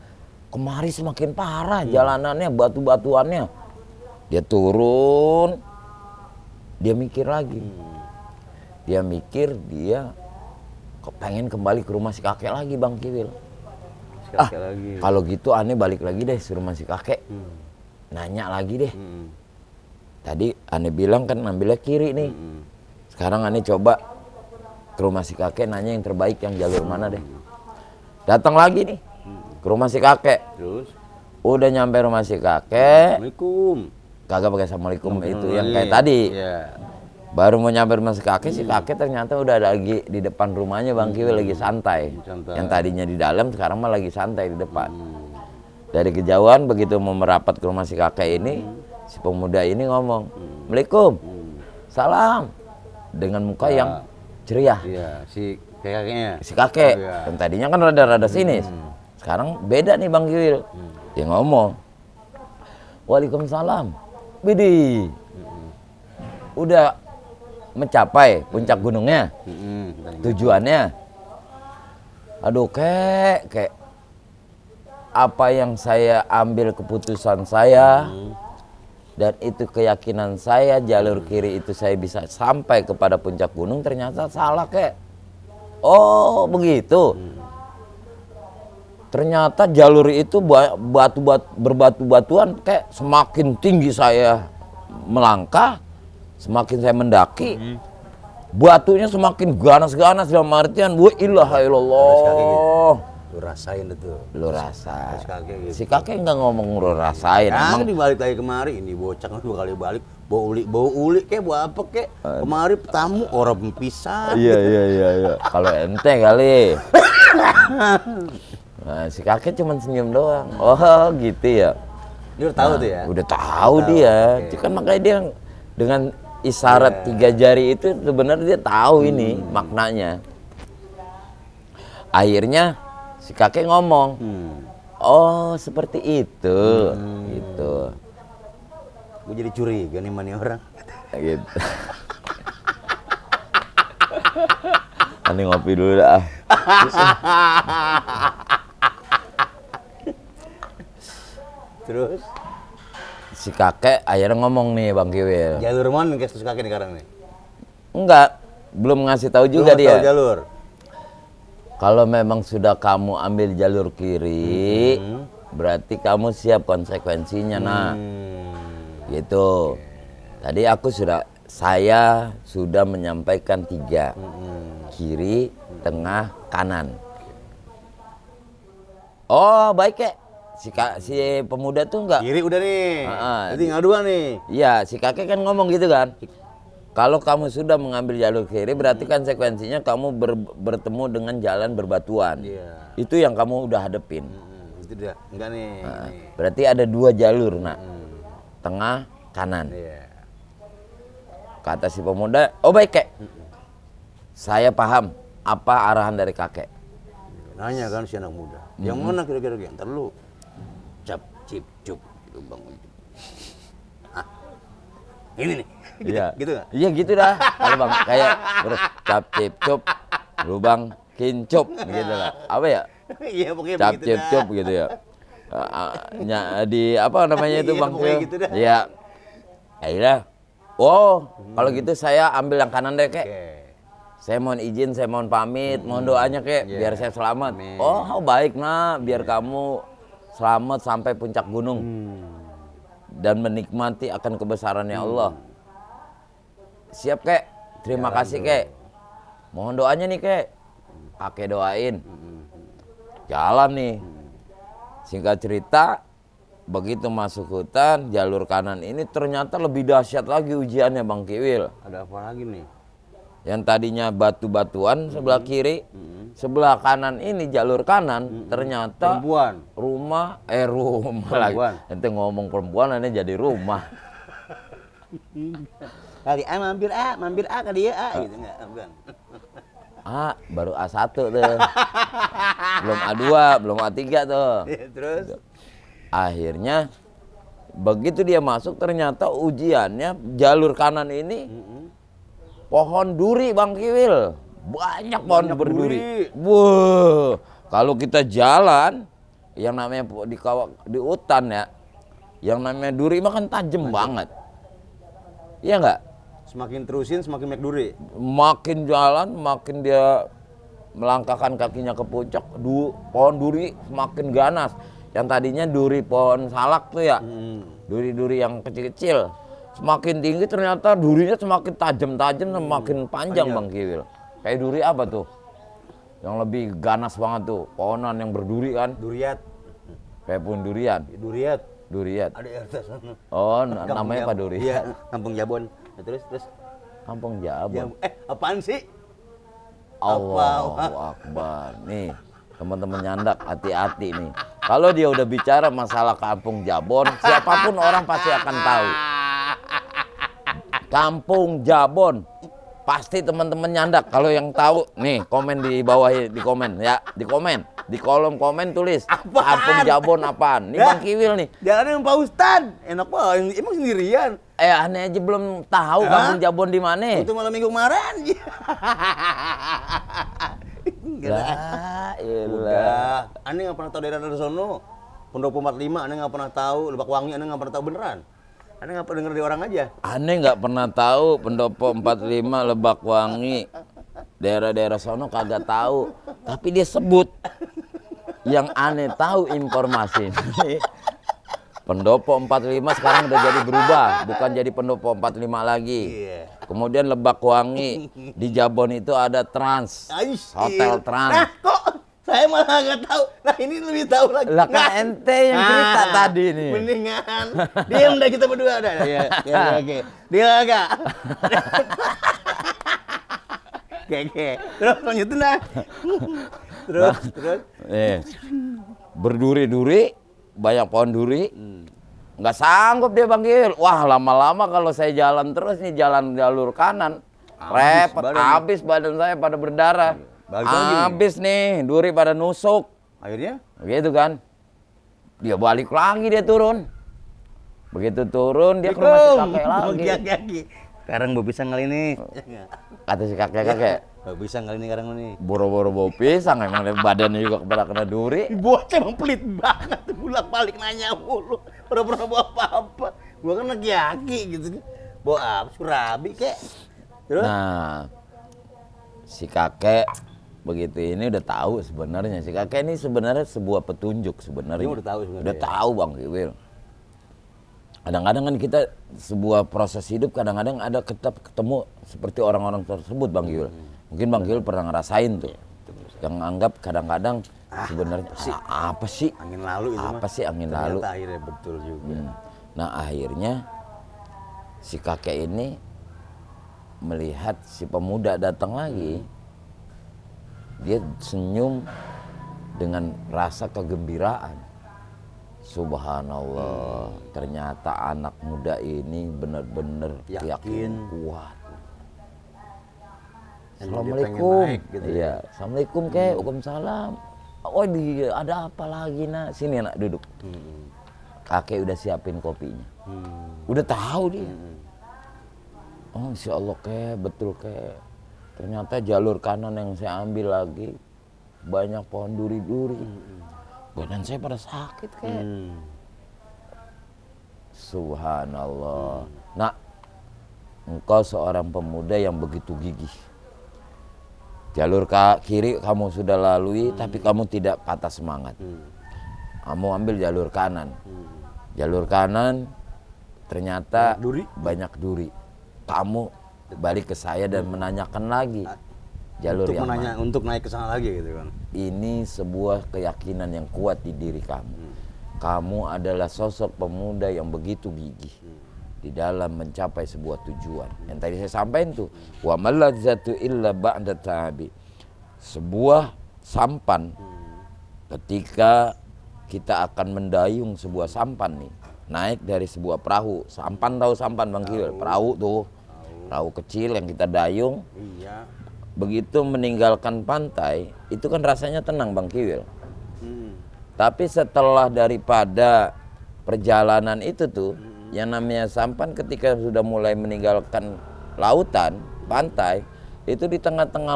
kemari semakin parah jalanannya, batu-batuannya. Dia turun, dia mikir lagi. Dia mikir dia pengen kembali ke rumah si kakek lagi Bang Kiwil. Sekali lagi. Kalau gitu aneh balik lagi deh ke rumah si kakek. Nanya lagi deh. Tadi aneh bilang kan ambilnya kiri nih. Sekarang aneh coba ke rumah si kakek nanya yang terbaik yang jalur mana deh. Datang lagi nih ke rumah si kakek. Terus? Udah nyampe rumah si kakek. Assalamualaikum. Kagak pakai assalamualaikum itu yang lagi. kayak tadi. Iya. Baru mau nyampe rumah si kakek ternyata udah lagi di depan rumahnya Bang Kiwil lagi santai. Santai. Yang tadinya di dalam sekarang mah lagi santai di depan. Dari kejauhan begitu mau merapat ke rumah si kakek ini, si pemuda ini ngomong, "Assalamualaikum." Salam. Dengan muka yang ceria. Iya, si kakeknya. Si kakek. Oh, iya. Yang tadinya kan rada-rada sinis. Sekarang beda nih Bang Kiwil. Dia ngomong, "Waalaikumsalam." Widih. Udah mencapai puncak gunungnya. Tujuannya. Aduh kek apa yang saya ambil keputusan saya dan itu keyakinan saya jalur kiri itu saya bisa sampai kepada puncak gunung ternyata salah kek. Oh begitu. Ternyata jalur itu berbatu-batuan kayak semakin tinggi saya melangkah, semakin saya mendaki, batunya semakin ganas-ganas dalam artian wa ilaha illallah. Lu rasain itu. Lu rasa. Kakek gitu. Si kakek nggak ngomong lu rasain. Emang Emang dibalik lagi kemari, ini bocah kan 2 kali balik, bau uli kek, bau apa kek. Kemari tamu orang pisah. iya. Kalau ente kali. Nah, si kakek cuma senyum doang. Oh gitu ya. Dia udah tahu tuh ya. Udah tahu dia. oke. Kan makanya dia dengan isyarat 3 jari itu sebenarnya dia tahu ini maknanya. Akhirnya si kakek ngomong, oh seperti itu, gitu. Gue jadi curiga nih mani orang. Gitu. Ani ngopi dulu dah. Terus Si kakek akhirnya ngomong nih Bang Kiwil. jalur mana nih kasus kakek nih sekarang nih? Enggak, belum ngasih tahu juga Lu nggak dia. tahu jalur. Kalau memang sudah kamu ambil jalur kiri, berarti kamu siap konsekuensinya, nak. Gitu. Tadi saya sudah menyampaikan 3. Kiri, tengah, kanan. Oh, baik kek. Si pemuda tuh enggak. Kiri udah nih. Jadi tinggal 2 nih. Iya, si kakek kan ngomong gitu kan. Kalau kamu sudah mengambil jalur kiri, berarti konsekuensinya kamu bertemu dengan jalan berbatuan. Iya. Itu yang kamu udah hadepin. Itu dia. Enggak nih. Nah, Ini. berarti ada 2 jalur, nak. Tengah, kanan. Iya. Kata si pemuda, oh baik kek. Saya paham apa arahan dari kakek. Nanya kan si anak muda. Yang mana kira-kira yang terlalu cap cip cup gitu Bang. Ah. Ini nih. Gitu, Iya. gitu nggak? Iya gitu dah. Kalau Bang kayak terus cap cip cup, lubang kincup gitu lah. Apa ya? Iya pokoknya Cap begitu cip dah. cup gitu ya. Di apa namanya itu Iya, Bang? pokoknya gitu dah. Iya. Akhirnya, oh kalau gitu saya ambil yang kanan deh kek. Oke. Saya mohon izin, saya mohon pamit, mohon doanya kek, Iya. biar saya selamat. Amin. Oh baik nak, biar kamu selamat sampai puncak gunung dan menikmati akan kebesarannya Allah. Siap kek, terima kasih kek. Mohon doanya nih kek, kakek doain. Jalan nih. Singkat cerita, begitu masuk hutan, jalur kanan ini ternyata lebih dahsyat lagi ujiannya Bang Kiwil. Ada apa lagi nih? Yang tadinya batu-batuan sebelah kiri, sebelah kanan ini jalur kanan ternyata Perempuan. rumah lagi. Perempuan. Ente ngomong perempuan ini jadi rumah. Kali mampir kali ya gitu enggak bukan. A, baru A1 tuh. Belum A2, belum A3 tuh. Iya, terus Akhirnya begitu dia masuk ternyata ujiannya jalur kanan ini pohon duri Bang Kiwil. Banyak pohon Banyak berduri. duri. Wow, kalau kita jalan yang namanya di hutan ya, yang namanya duri mah kan tajam banget. Iya nggak? semakin terusin semakin banyak duri. Makin jalan, makin dia melangkahkan kakinya ke puncak, pohon duri semakin ganas. Yang tadinya duri pohon salak tuh ya, duri-duri yang kecil-kecil, semakin tinggi ternyata durinya semakin tajam-tajam, semakin panjang Bang Kiwil. Kayak duri apa tuh? Yang lebih ganas banget tuh, pohonan yang berduri kan? Duriat. Kayak pohon durian. Duriat. Duriat. Ada RT sana. Oh, namanya apa duri? Iya, Kampung Jabon. Nah, terus Kampung Jabon. apaan sih? Allahu Akbar. Nih, teman-teman nyandak, hati-hati nih. Kalau dia udah bicara masalah Kampung Jabon, siapapun orang pasti akan tahu. Kampung Jabon. Pasti teman-teman nyandak. Kalau yang tahu, nih komen di bawah, di komen ya, di komen. Di kolom komen tulis Kampung Jabon apaan? Nih Bang Kiwil nih. Jalan yang Pak Ustad. Enak banget, emang sendirian. Aneh aja belum tahu Kampung Jabon di mana. Itu malam minggu kemarin. Lah, ilah. Udah. Aneh nggak pernah tahu daerah dari sono. Pendopo 45, aneh nggak pernah tahu. Lebak Wangi, aneh nggak pernah tahu beneran. Aneh nggak pernah denger dari orang aja. Aneh nggak pernah tahu Pendopo 45, Lebak Wangi, daerah-daerah sono kagak tahu. Tapi dia sebut. Yang aneh tahu informasi ini. Pendopo 45 sekarang udah jadi berubah, bukan jadi Pendopo 45 lagi. Kemudian Lebak Wangi, di Jabon itu ada Trans, Hotel Trans. Nah, kok saya malah nggak tahu. Nah, ini lebih tahu lagi. Lah kan ente yang cerita tadi nih. Mendingan diam dah kita berdua dah. Ya, oke. Dia agak. Oke. Terus lanjutin dah. Terus. Berduri-duri, banyak pohon duri. Nggak sanggup dia Bang Kiwil. Wah, lama-lama kalau saya jalan terus nih, jalan jalur kanan, repot, habis badan saya pada berdarah. Habis nih, duri pada nusuk. Akhirnya? Begitu kan. Dia balik lagi, dia turun. Begitu turun, dia ke rumah si kakek lagi. Sekarang bawa pisang kali ini. Kata si kakek-kakek, Bawa pisang kali ini sekarang nih. boro-boro bawa pisang, emang badannya juga kena duri. Bocah emang pelit banget, bolak-balik nanya mulu. Pernah bawa apa-apa. Gua kan laki-laki gitu. Bawa apa? Surabi kek. Terus? Nah, si kakek begitu ini udah tahu sebenarnya. Si kakek ini sebenarnya sebuah petunjuk sebenarnya. Dia udah tahu sebenarnya. Udah tahu Bang Kiwil. Kadang-kadang kan kita sebuah proses hidup kadang-kadang ada ketemu seperti orang-orang tersebut Bang Kiwil. Mungkin Bang Kiwil pernah ngerasain tuh. Yang anggap kadang-kadang sebenarnya apa sih? Angin lalu itu Apa sih angin lalu? Ternyata akhirnya betul juga. Nah, akhirnya si kakek ini melihat si pemuda datang lagi. Dia senyum dengan rasa kegembiraan. Subhanallah, ternyata anak muda ini benar-benar yakin kuat. Assalamualaikum. Gitu Iya, assalamualaikum kek, waalaikumsalam. Oh, ada apa lagi nak? Sini nak duduk. Kakek udah siapin kopinya. Udah tahu dia. Oh, insya Allah kek, betul kek. Ternyata jalur kanan yang saya ambil lagi banyak pohon duri-duri. Badan saya pada sakit kek. Subhanallah. Nah, engkau seorang pemuda yang begitu gigih. Jalur kiri kamu sudah lalui, tapi kamu tidak patah semangat. Kamu ambil jalur kanan. Jalur kanan ternyata banyak duri. Kamu balik ke saya dan menanyakan lagi jalur yang mana. Untuk naik ke sana lagi gitu kan. Ini sebuah keyakinan yang kuat di diri kamu. Kamu adalah sosok pemuda yang begitu gigih di dalam mencapai sebuah tujuan. Yang tadi saya sampaikan tuh, wa maladzatu illa ba'da ta'abi. Sebuah sampan ketika kita akan mendayung sebuah sampan nih, naik dari sebuah perahu. Sampan tahu sampan Bang Kiwil? Perahu tuh. Perahu kecil yang kita dayung. Iya. begitu meninggalkan pantai itu kan rasanya tenang Bang Kiwil. Tapi setelah daripada perjalanan itu tuh, yang namanya sampan ketika sudah mulai meninggalkan lautan, pantai, itu di tengah-tengah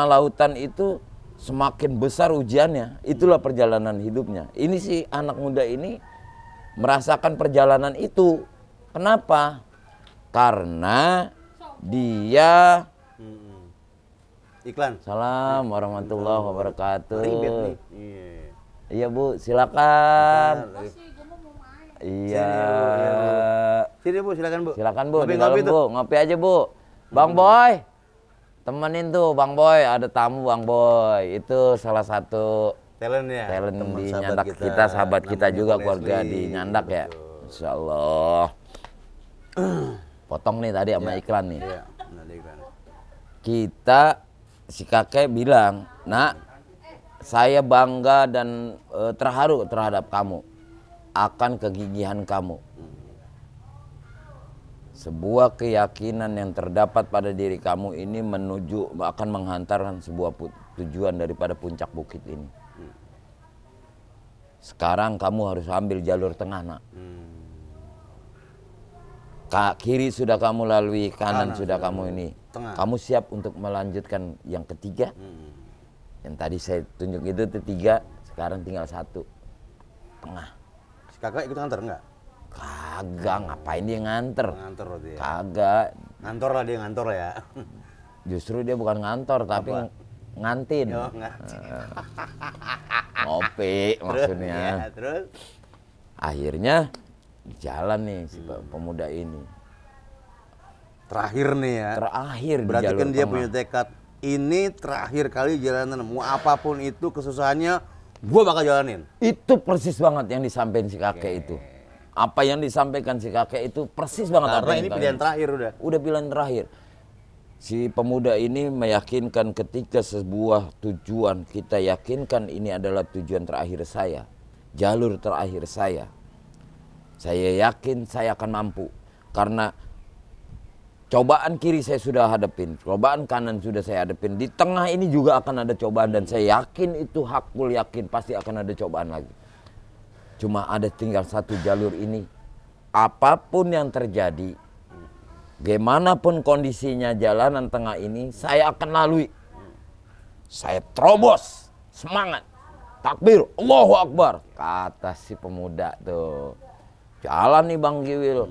lautan itu semakin besar ujiannya. Itulah perjalanan hidupnya. Ini si anak muda ini merasakan perjalanan itu. Kenapa? Karena dia Iklan. Salam warahmatullahi wabarakatuh. Ribet nih. Iya. Iya Bu, silakan. Iya. Sini Bu, silakan Bu. Silakan Bu, di Ngopi-ngopi dalam tuh. Bu, ngopi aja Bu. Bang Boy, temenin tuh Bang Boy, ada tamu Bang Boy. Itu salah satu Talent ya. talent teman di sahabat Nyandak kita, sahabat kita namanya juga, Pak keluarga Leslie. di Nyandak ya. Betul. Insya Allah. Potong nih tadi sama iklan nih. Iya, nah, di iklan. Kita, si kakek bilang, nak, saya bangga dan terharu terhadap kamu, akan kegigihan kamu. Sebuah keyakinan yang terdapat pada diri kamu ini akan menghantarkan sebuah tujuan daripada puncak bukit ini. Sekarang kamu harus ambil jalur tengah, nak. Kiri sudah kamu lalui, kanan sudah kamu ini. Tengah. Kamu siap untuk melanjutkan yang ketiga? Yang tadi saya tunjuk itu tuh 3, sekarang tinggal 1. Tengah. Si kakak ikut nganter enggak? Kagak, ngapain dia nganter? Ngantor berarti ya. Kagak. Ngantor lah dia ngantor ya. Justru dia bukan ngantor, tapi ngantin. Oh, enggak. Ngopi maksudnya. Ya, terus Akhirnya jalan nih si pemuda ini. terakhir nih ya. Terakhir di Berarti jalur kan dia tengah. punya tekad. Ini terakhir kali jalanan. Mau apapun itu kesusahannya, gua bakal jalanin. Itu persis banget yang disampaikan si kakek itu. Apa yang disampaikan si kakek itu persis banget. apa Karena yang ini kita- pilihan terakhir udah. Udah pilihan terakhir. Si pemuda ini meyakinkan ketika sebuah tujuan, kita yakinkan ini adalah tujuan terakhir saya, jalur terakhir saya. Saya yakin saya akan mampu. Karena cobaan kiri saya sudah hadapin, cobaan kanan sudah saya hadapin. Di tengah ini juga akan ada cobaan dan saya yakin itu hakul yakin pasti akan ada cobaan lagi. Cuma ada tinggal satu jalur ini. Apapun yang terjadi, gimana pun kondisinya jalanan tengah ini, saya akan lalui. Saya terobos, semangat, takbir, Allahu Akbar. Kata si pemuda tuh. Jalan nih Bang Kiwil.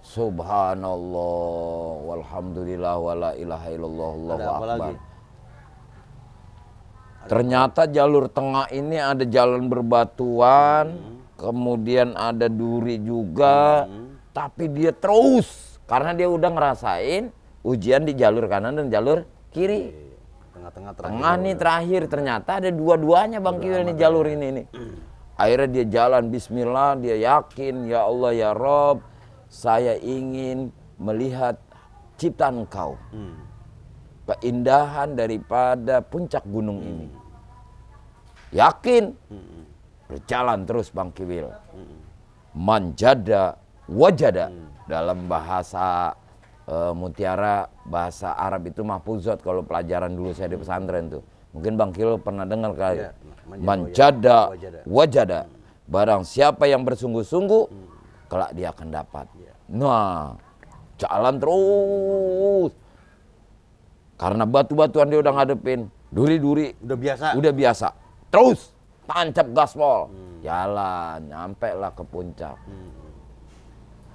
Subhanallah, walhamdulillah, wala ilaha illallah, Allahu Ada apa Akbar. lagi? Ternyata jalur tengah ini ada jalan berbatuan, kemudian ada duri juga, tapi dia terus karena dia udah ngerasain ujian di jalur kanan dan jalur kiri. Tengah-tengah terakhir. Tengah nih terakhir ternyata ada dua-duanya Bang Kiwil nih jalur ini nih. Akhirnya dia jalan bismillah, dia yakin ya Allah ya Rob, saya ingin melihat ciptaan Engkau. Keindahan daripada puncak gunung ini. Yakin. Berjalan terus Bang Kiwil. Manjada wajada. Dalam bahasa mutiara, bahasa Arab itu mahfuzat kalau pelajaran dulu saya di pesantren tuh. Mungkin Bang Kiwil pernah dengar kali. Ya, Manjada wajada. wajada. Barang siapa yang bersungguh-sungguh, kelak dia akan dapat. Nah, jalan terus. Karena batu-batuan dia udah ngadepin, duri-duri Udah biasa. terus tancap gaspol, jalan, nyampe lah ke puncak.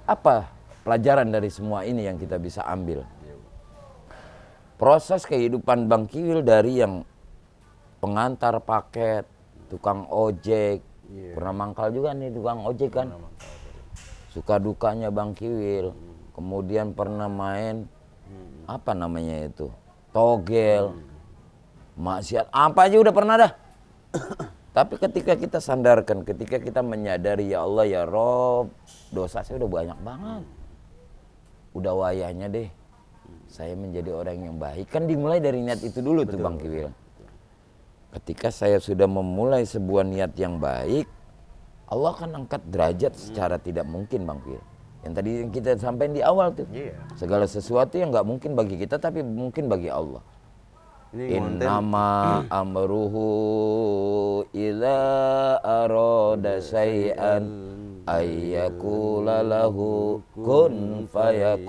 Apa pelajaran dari semua ini yang kita bisa ambil? Proses kehidupan Bang Kiwil dari yang pengantar paket, tukang ojek, pernah mangkal juga nih tukang ojek kan? Suka dukanya Bang Kiwil, kemudian pernah main apa namanya itu? Togel, maksiat, apa aja udah pernah dah. Tapi ketika kita sandarkan, ketika kita menyadari ya Allah ya Rob, dosa saya udah banyak banget. Udah wayahnya deh, saya menjadi orang yang baik. Kan dimulai dari niat itu dulu tuh Bang Kiwil. Ketika saya sudah memulai sebuah niat yang baik, Allah akan angkat derajat secara tidak mungkin Bang Kiwil. Yang tadi yang kita sampaikan di awal tuh. Iya. Segala sesuatu yang nggak mungkin bagi kita tapi mungkin bagi Allah. Ini konten Innama amruhu idza arada syai'an ayyakula lahu kun fayakun.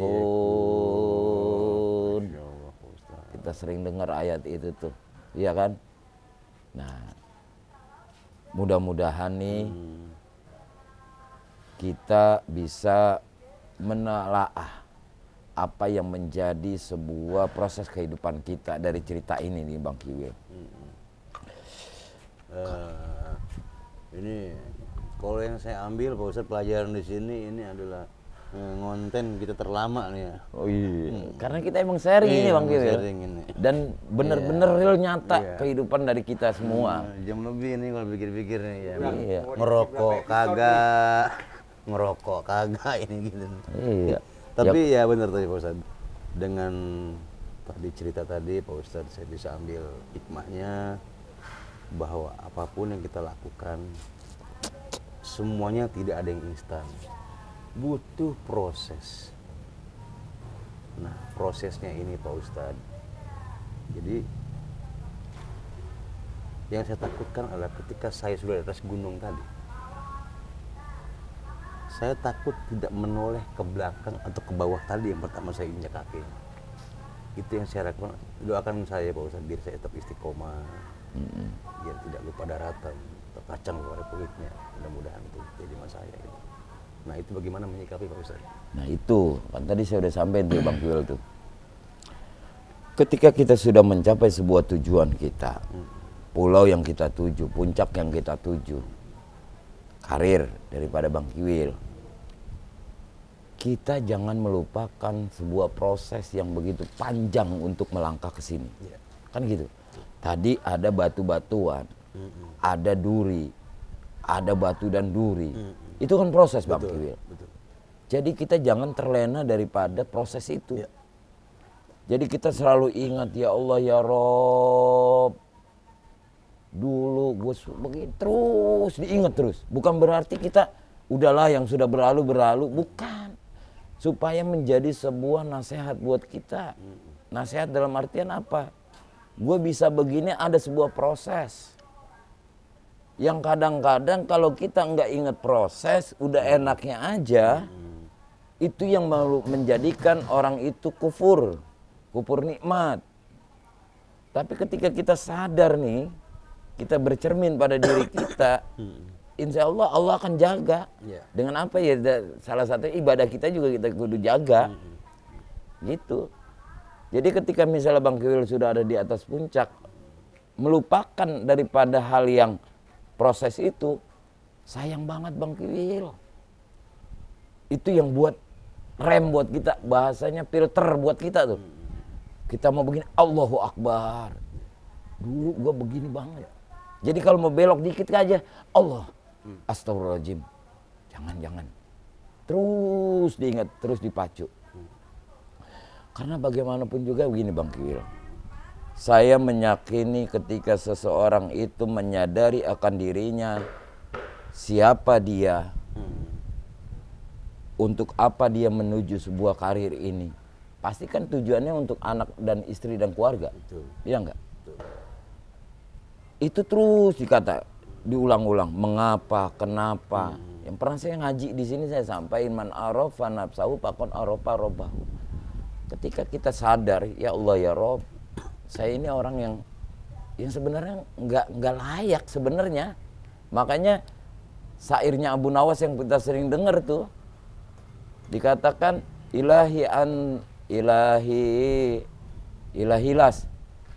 Kita sering dengar ayat itu tuh, iya kan? Nah, mudah-mudahan nih kita bisa menelaah apa yang menjadi sebuah proses kehidupan kita dari cerita ini nih Bang Kiwil. Ini kalau yang saya ambil Pak Ustadz pelajaran di sini ini adalah ngonten kita terlama nih ya. Oh iya, karena kita emang sharing ini Iya, Bang Kiwil. sharing ini. Dan bener-bener real nyata Iya. kehidupan dari kita semua. Jam lebih nih kalau pikir-pikir nih ya. Iya. Ngerokok kagak, ngerokok kagak ini gitu. Iya. Tapi ya benar tadi Pak Ustadz. Dengan tadi cerita tadi Pak Ustadz saya bisa ambil hikmahnya bahwa apapun yang kita lakukan semuanya tidak ada yang instan. Butuh proses. Nah, prosesnya ini Pak Ustadz. Jadi yang saya takutkan adalah ketika saya sudah di atas gunung tadi. Saya takut tidak menoleh ke belakang atau ke bawah tadi yang pertama saya injak kaki. Itu yang saya lakukan. Doakan saya Pak Ustadz biar saya tetap istiqomah, biar tidak lupa daratan, terkacang kepada kulitnya. Mudah-mudahan itu jadi masalah saya. Gitu. Nah itu bagaimana menyikapi Pak Ustadz? Nah itu kan tadi saya udah sampaikan tuh Bang Kiwil tuh. Ketika kita sudah mencapai sebuah tujuan kita, pulau yang kita tuju, puncak yang kita tuju, karir daripada Bang Kiwil, kita jangan melupakan sebuah proses yang begitu panjang untuk melangkah ke sini. Iya. Kan gitu. Tadi ada batu-batuan, ada duri, ada batu dan duri. Itu kan proses Bang Kiwil. Betul. Jadi kita jangan terlena daripada proses itu. Iya. Jadi kita selalu ingat, ya Allah ya Rob, dulu gue begini, terus diingat terus. Bukan berarti kita udahlah yang sudah berlalu, bukan. Supaya menjadi sebuah nasihat buat kita. Nasihat dalam artian apa? Gue bisa begini, ada sebuah proses. Yang kadang-kadang kalau kita nggak ingat proses, udah enaknya aja, itu yang menjadikan orang itu kufur nikmat. Tapi ketika kita sadar nih, kita bercermin pada diri kita, insya Allah Allah akan jaga. Iya. Dengan apa ya? Salah satu ibadah kita juga kita kudu jaga, gitu. Jadi ketika misalnya Bang Kiwil sudah ada di atas puncak, melupakan daripada hal yang proses itu, sayang banget Bang Kiwil. Itu yang buat rem buat kita, bahasanya filter buat kita tuh. Kita mau begini, Allahu Akbar. Dulu gua begini banget. Jadi kalau mau belok dikit aja, Allah, astagfirullahaladzim. Jangan. Terus diingat, terus dipacu. Karena bagaimanapun juga begini Bang Kiwil. Saya meyakini ketika seseorang itu menyadari akan dirinya, siapa dia, untuk apa dia menuju sebuah karir ini. Pasti kan tujuannya untuk anak dan istri dan keluarga. Betul. Iya enggak? Itu terus diulang-ulang. Mengapa, kenapa. Yang pernah saya ngaji di sini saya sampaikan, man arafa nafsahu faqad arafa rabbahu. Ketika kita sadar, ya Allah ya Rob, saya ini orang yang sebenarnya nggak layak sebenarnya. Makanya syairnya Abu Nawas yang kita sering dengar tuh, dikatakan ilahilas,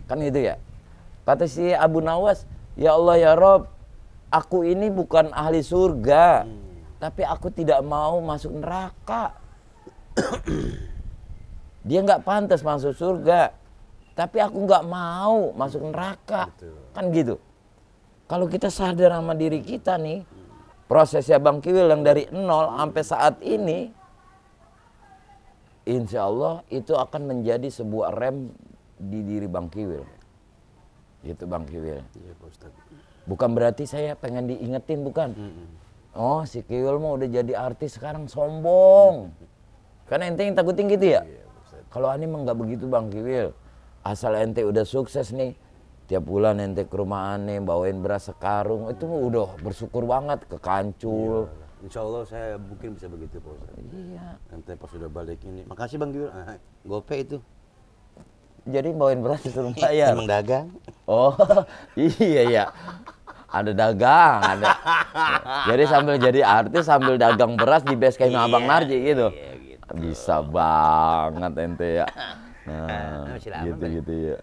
kan itu ya. Kata si Abu Nawas, ya Allah ya Rob, aku ini bukan ahli surga, tapi aku tidak mau masuk neraka. Dia nggak pantas masuk surga, tapi aku nggak mau masuk neraka. Betul. Kan gitu. Kalau kita sadar sama diri kita nih, prosesnya Bang Kiwil yang dari nol sampai saat ini, insya Allah itu akan menjadi sebuah rem di diri Bang Kiwil. Gitu Bang Kiwil. Iya Pak Ustadz. Bukan berarti saya pengen diingetin, bukan. oh si Kiwil mah udah jadi artis sekarang sombong. Kan ente yang takutin gitu ya? Kalau Ani mah nggak begitu Bang Kiwil. Asal ente udah sukses nih, tiap bulan ente ke rumah Ani bawain beras sekarung, itu udah bersyukur banget ke Kancul. Insya Allah saya mungkin bisa begitu Pak Ustadz. Iya. Nanti pas sudah balik ini, makasih Bang Kiwil. Gopay itu. Jadi bawain beras disuruh bayar. Emang dagang. Oh iya ya. Ada dagang, ada. Jadi sambil jadi artis sambil dagang beras di base camp Abang Narji gitu. Iya gitu. Bisa banget ente ya. Nah, Masih lama, Bang. gitu ya.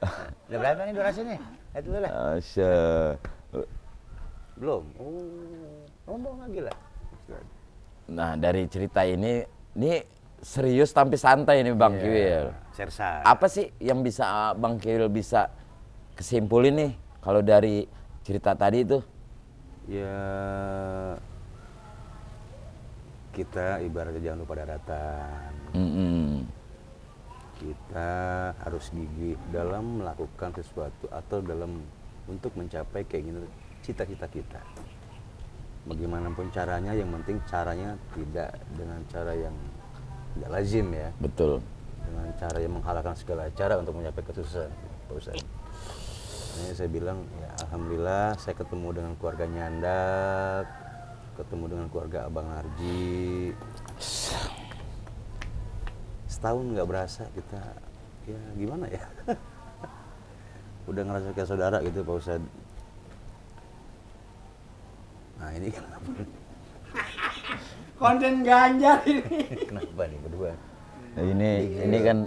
Udah berapa nih durasinya? Lihat dulu lah. Asya. Belum. Ngomong lagi lah. Nah, dari cerita ini serius tapi santai nih Bang Kiwil. Sersa. Apa sih yang bisa Bang Kiwil bisa kesimpulin nih kalau dari cerita tadi itu? Ya kita ibaratnya jangan lupa daratan. Kita harus gigih dalam melakukan sesuatu atau dalam untuk mencapai keinginan cita-cita kita. Bagaimanapun caranya, yang penting caranya tidak dengan cara yang tidak lazim ya. Betul. Dengan cara yang menghalalkan segala cara untuk mencapai kesuksesan, Pak Ustadz. Ini saya bilang, ya alhamdulillah saya ketemu dengan keluarga Nyandak, ketemu dengan keluarga Abang Narji. Setahun nggak berasa kita, ya gimana ya? Udah ngerasa kayak saudara gitu Pak Ustadz. Nah ini kenapa? Konten ganjar ini. Kenapa nih berdua? Ini kan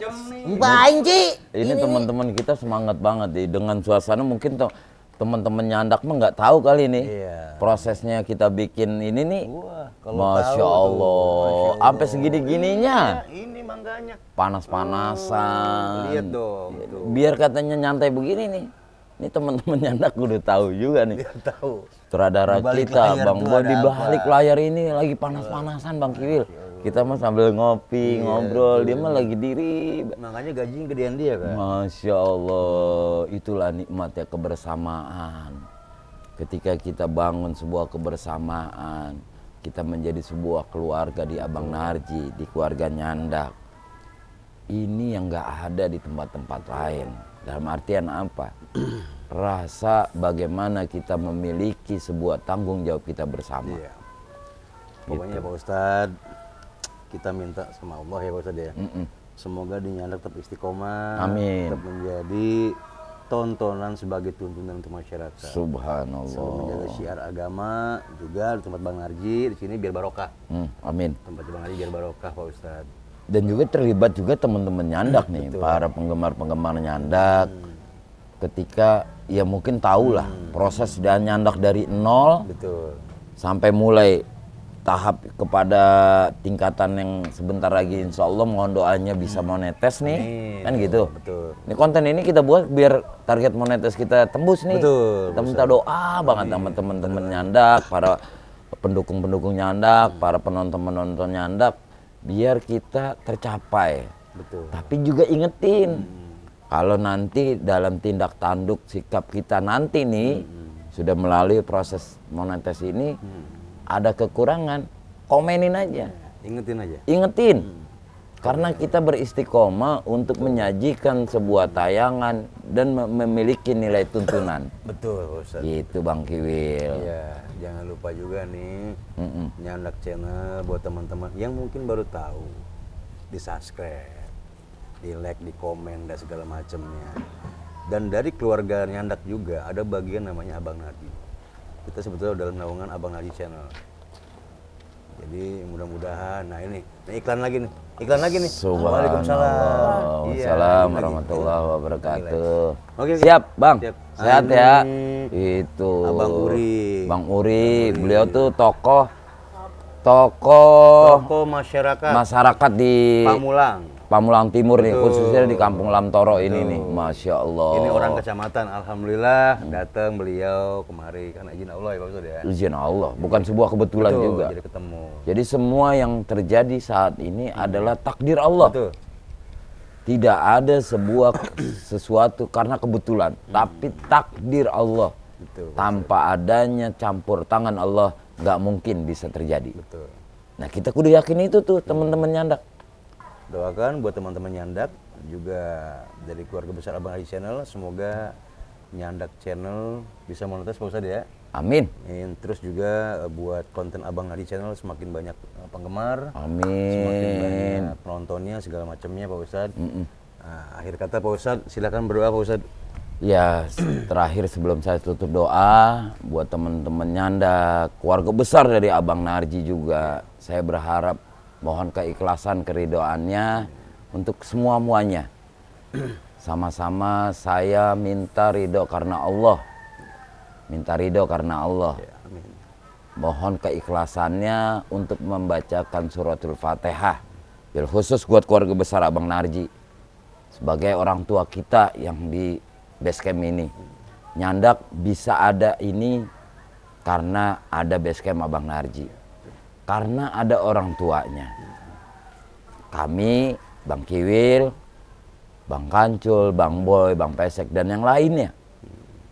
Mbak Anji. ini teman-teman kita semangat banget nih dengan suasana mungkin teman-teman Nyandak mah nggak tahu kali nih Iya. prosesnya kita bikin ini nih. Wah, kalau Masya tahu tuh, Allah, Masya Allah. sampai segini-gininya, Iya, ini mangganya. panas-panasan. Lihat dong. Tuh. Biar katanya nyantai begini nih. Ini teman-teman Nyandak udah tahu juga nih. Biar tahu. Sutradara Di balik kita, layar Bang tuh Boy ada di apa? balik layar ini lagi panas-panasan Bang Kiwil. Kita mah sambil ngopi, ngobrol, dia mah lagi diri. Makanya gajinya gedean dia kan. Masya Allah, itulah nikmatnya kebersamaan. Ketika kita bangun sebuah kebersamaan, kita menjadi sebuah keluarga di Abang Narji, di keluarga Nyandak. Ini yang nggak ada di tempat-tempat lain. Dalam artian apa? Rasa bagaimana kita memiliki sebuah tanggung jawab kita bersama. Iya. Pokoknya Pak Ustadz, kita minta sama Allah ya Pak Ustadz ya. Semoga di Nyandak tetap istiqomah. Amin. Tetap menjadi tontonan sebagai tuntunan untuk masyarakat. Subhanallah. Selalu menjaga syiar agama juga di tempat Bang Narji, di sini biar barokah. Amin. Tempat Bang Narji biar barokah Pak Ustadz. Dan juga terlibat juga teman-teman Nyandak nih, para penggemar-penggemar Nyandak. Ketika ya mungkin tahulah proses dan Nyandak dari nol Betul. sampai mulai tahap kepada tingkatan yang sebentar lagi insya Allah mohon doanya bisa monetes nih. Amin. Kan gitu. Betul. Ini konten ini kita buat biar target monetes kita tembus nih. Betul, Kita minta doa banget sama teman-teman Nyandak, para pendukung-pendukung Nyandak, para penonton-penonton Nyandak, biar kita tercapai. Betul. Tapi juga ingetin, kalau nanti dalam tindak tanduk sikap kita nanti nih sudah melalui proses monetes ini ada kekurangan, komenin aja, Ingetin aja. ingetin. Karena kita beristiqomah untuk menyajikan sebuah tayangan dan memiliki nilai tuntunan. Betul Pak Ustadz. Gitu Bang Kiwil. Iya, jangan lupa juga nih Nyandak Channel buat teman-teman yang mungkin baru tahu, di subscribe, di like, di komen dan segala macamnya. Dan dari keluarga Nyandak juga ada bagian namanya Abang Narji. Kita sebetulnya dalam naungan Abang Narji Channel. Jadi mudah-mudahan, nah ini iklan lagi nih, Waalaikumsalam. Iya, Waalaikumsalam lagi. warahmatullahi wabarakatuh. Oke, Siap Bang, siap. sehat ya. Ini Itu Abang Uri. Bang Uri, beliau tuh tokoh Tokoh masyarakat di Pamulang. Pamulang Timur nih, Betul. khususnya di Kampung Lamtoro ini nih, Masya Allah. Ini orang kecamatan, alhamdulillah datang beliau kemari karena izin Allah ya Pak Ustadz ya. Izin Allah, bukan sebuah kebetulan Betul, juga. jadi ketemu. Jadi semua yang terjadi saat ini adalah takdir Allah. Betul. Tidak ada sebuah sesuatu karena kebetulan, tapi takdir Allah. Betul. Tanpa adanya campur tangan Allah, nggak mungkin bisa terjadi. Betul. Nah kita kudu yakin itu tuh teman-teman nyandak. Doakan buat teman-teman Nyandak juga dari keluarga besar Abang Haji Channel, semoga Nyandak Channel bisa monetis Pak Ustadz ya. Amin. Terus juga buat konten Abang Haji Channel semakin banyak penggemar, Amin. semakin banyak penontonnya segala macamnya Pak Ustadz. Nah, akhir kata Pak Ustadz, silakan berdoa Pak Ustadz. Ya, terakhir sebelum saya tutup doa buat teman-teman Nyandak, keluarga besar dari Abang Narji juga. Saya berharap mohon keikhlasan, keridoannya untuk semua-muanya. Sama-sama saya minta ridho karena Allah. Minta ridho karena Allah. Ya, amin. Mohon keikhlasannya untuk membacakan suratul Fatihah. Bil khusus buat keluarga besar Abang Narji. Sebagai orang tua kita yang di basecamp ini. Nyandak bisa ada ini karena ada basecamp Abang Narji. Karena ada orang tuanya. Kami, Bang Kiwil, Bang Kancul, Bang Boy, Bang Pesek, dan yang lainnya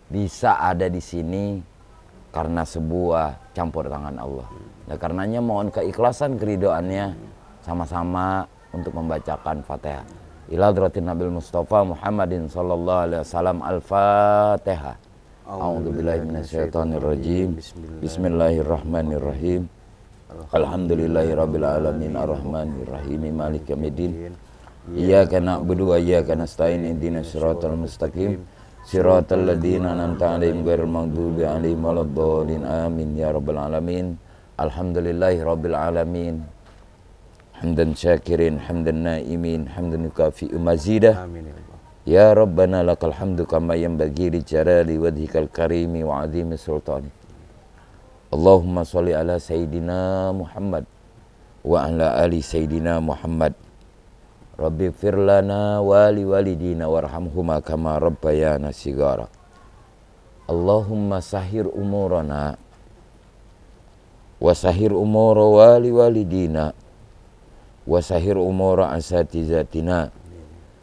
bisa ada di sini karena sebuah campur tangan Allah. Nah, karenanya mohon keikhlasan, keridoannya sama-sama untuk membacakan Fatihah. Ila hadratin Nabil Mustafa Muhammadin sallallahu alaihi wasallam. Al-Fatihah. A'udzubillahi minasyaitonirrajim. Bismillahirrahmanirrahim. Alhamdulillahirabbil alamin arrahmanirrahim maliki yaumiddin. Iyyaka na'budu wa iyyaka nasta'in ihdinas siratal mustaqim siratal ladzina an'amta 'alaihim ghairil maghdubi 'alaihim waladdallin amin ya rabbal alamin. Alhamdulillahirabbil alamin. Hamdan syakirin, hamdan naimin, hamdan yukafi'u mazidah. Amin ya Allah. Ya Rabbana lakal hamdu kama yanbaghi li jalali wajhikal karimi wa 'azimi sultani. Allahumma sholli ala Sayyidina Muhammad wa ala ali Sayyidina Muhammad. Rabbi ighfir lana wa li walidina warhamhuma kama rabbayana shigara. Allahumma sahhir umurana wa sahhir umura wali walidina wa sahhir umura asatizatina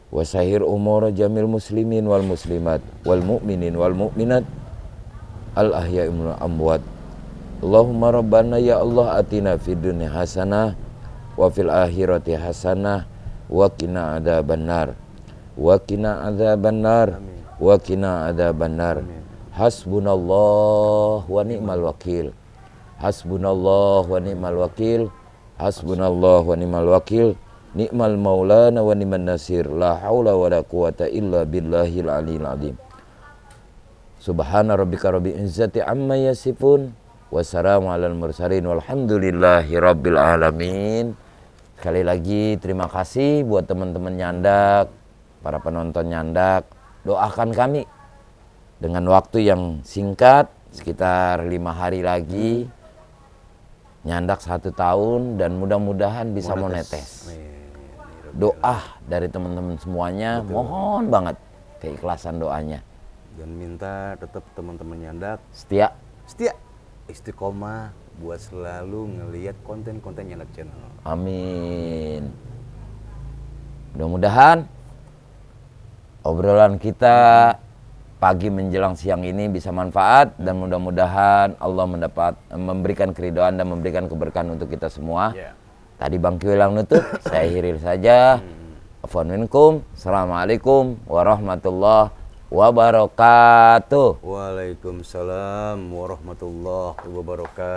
wa sahhir umura jamil muslimin wal muslimat wal mu'minin wal mu'minat al ahya'i wal amwat. Allahumma rabbana ya Allah atina fid dunya hasanah wa fil akhirati hasanah wa qina adzabannar wa qina adzabannar wa qina adzabannar. Hasbunallah wa ni'mal wakil. Hasbunallah wa ni'mal wakil. Hasbunallah wa ni'mal wakil. Ni'mal maulana wa ni'man nasir. La haula wa la quwata illa billahil aliyil azim. Subhana rabbika rabbil izzati amma yasifun. Wassalamu alal mursalin walhamdulillahi rabbil alamin. Sekali lagi terima kasih buat teman-teman Nyandak, para penonton Nyandak. Doakan kami dengan waktu yang singkat, sekitar 5 hari lagi. Nyandak 1 tahun dan mudah-mudahan bisa monetes. Doa dari teman-teman semuanya, mohon banget keikhlasan doanya. Dan minta tetap teman-teman Nyandak Setia. Istiqomah buat selalu ngelihat konten-konten Nyandak Channel. Amin. Mudah-mudahan obrolan kita pagi menjelang siang ini bisa manfaat dan mudah-mudahan Allah memberikan keridhaan dan memberikan keberkahan untuk kita semua. Ya. Tadi Bang Kiwil yang nutup, saya akhiri saja. Afwan minkum. Assalamualaikum warahmatullahi wabarakatuh. Waalaikumsalam warahmatullahi wabarakatuh.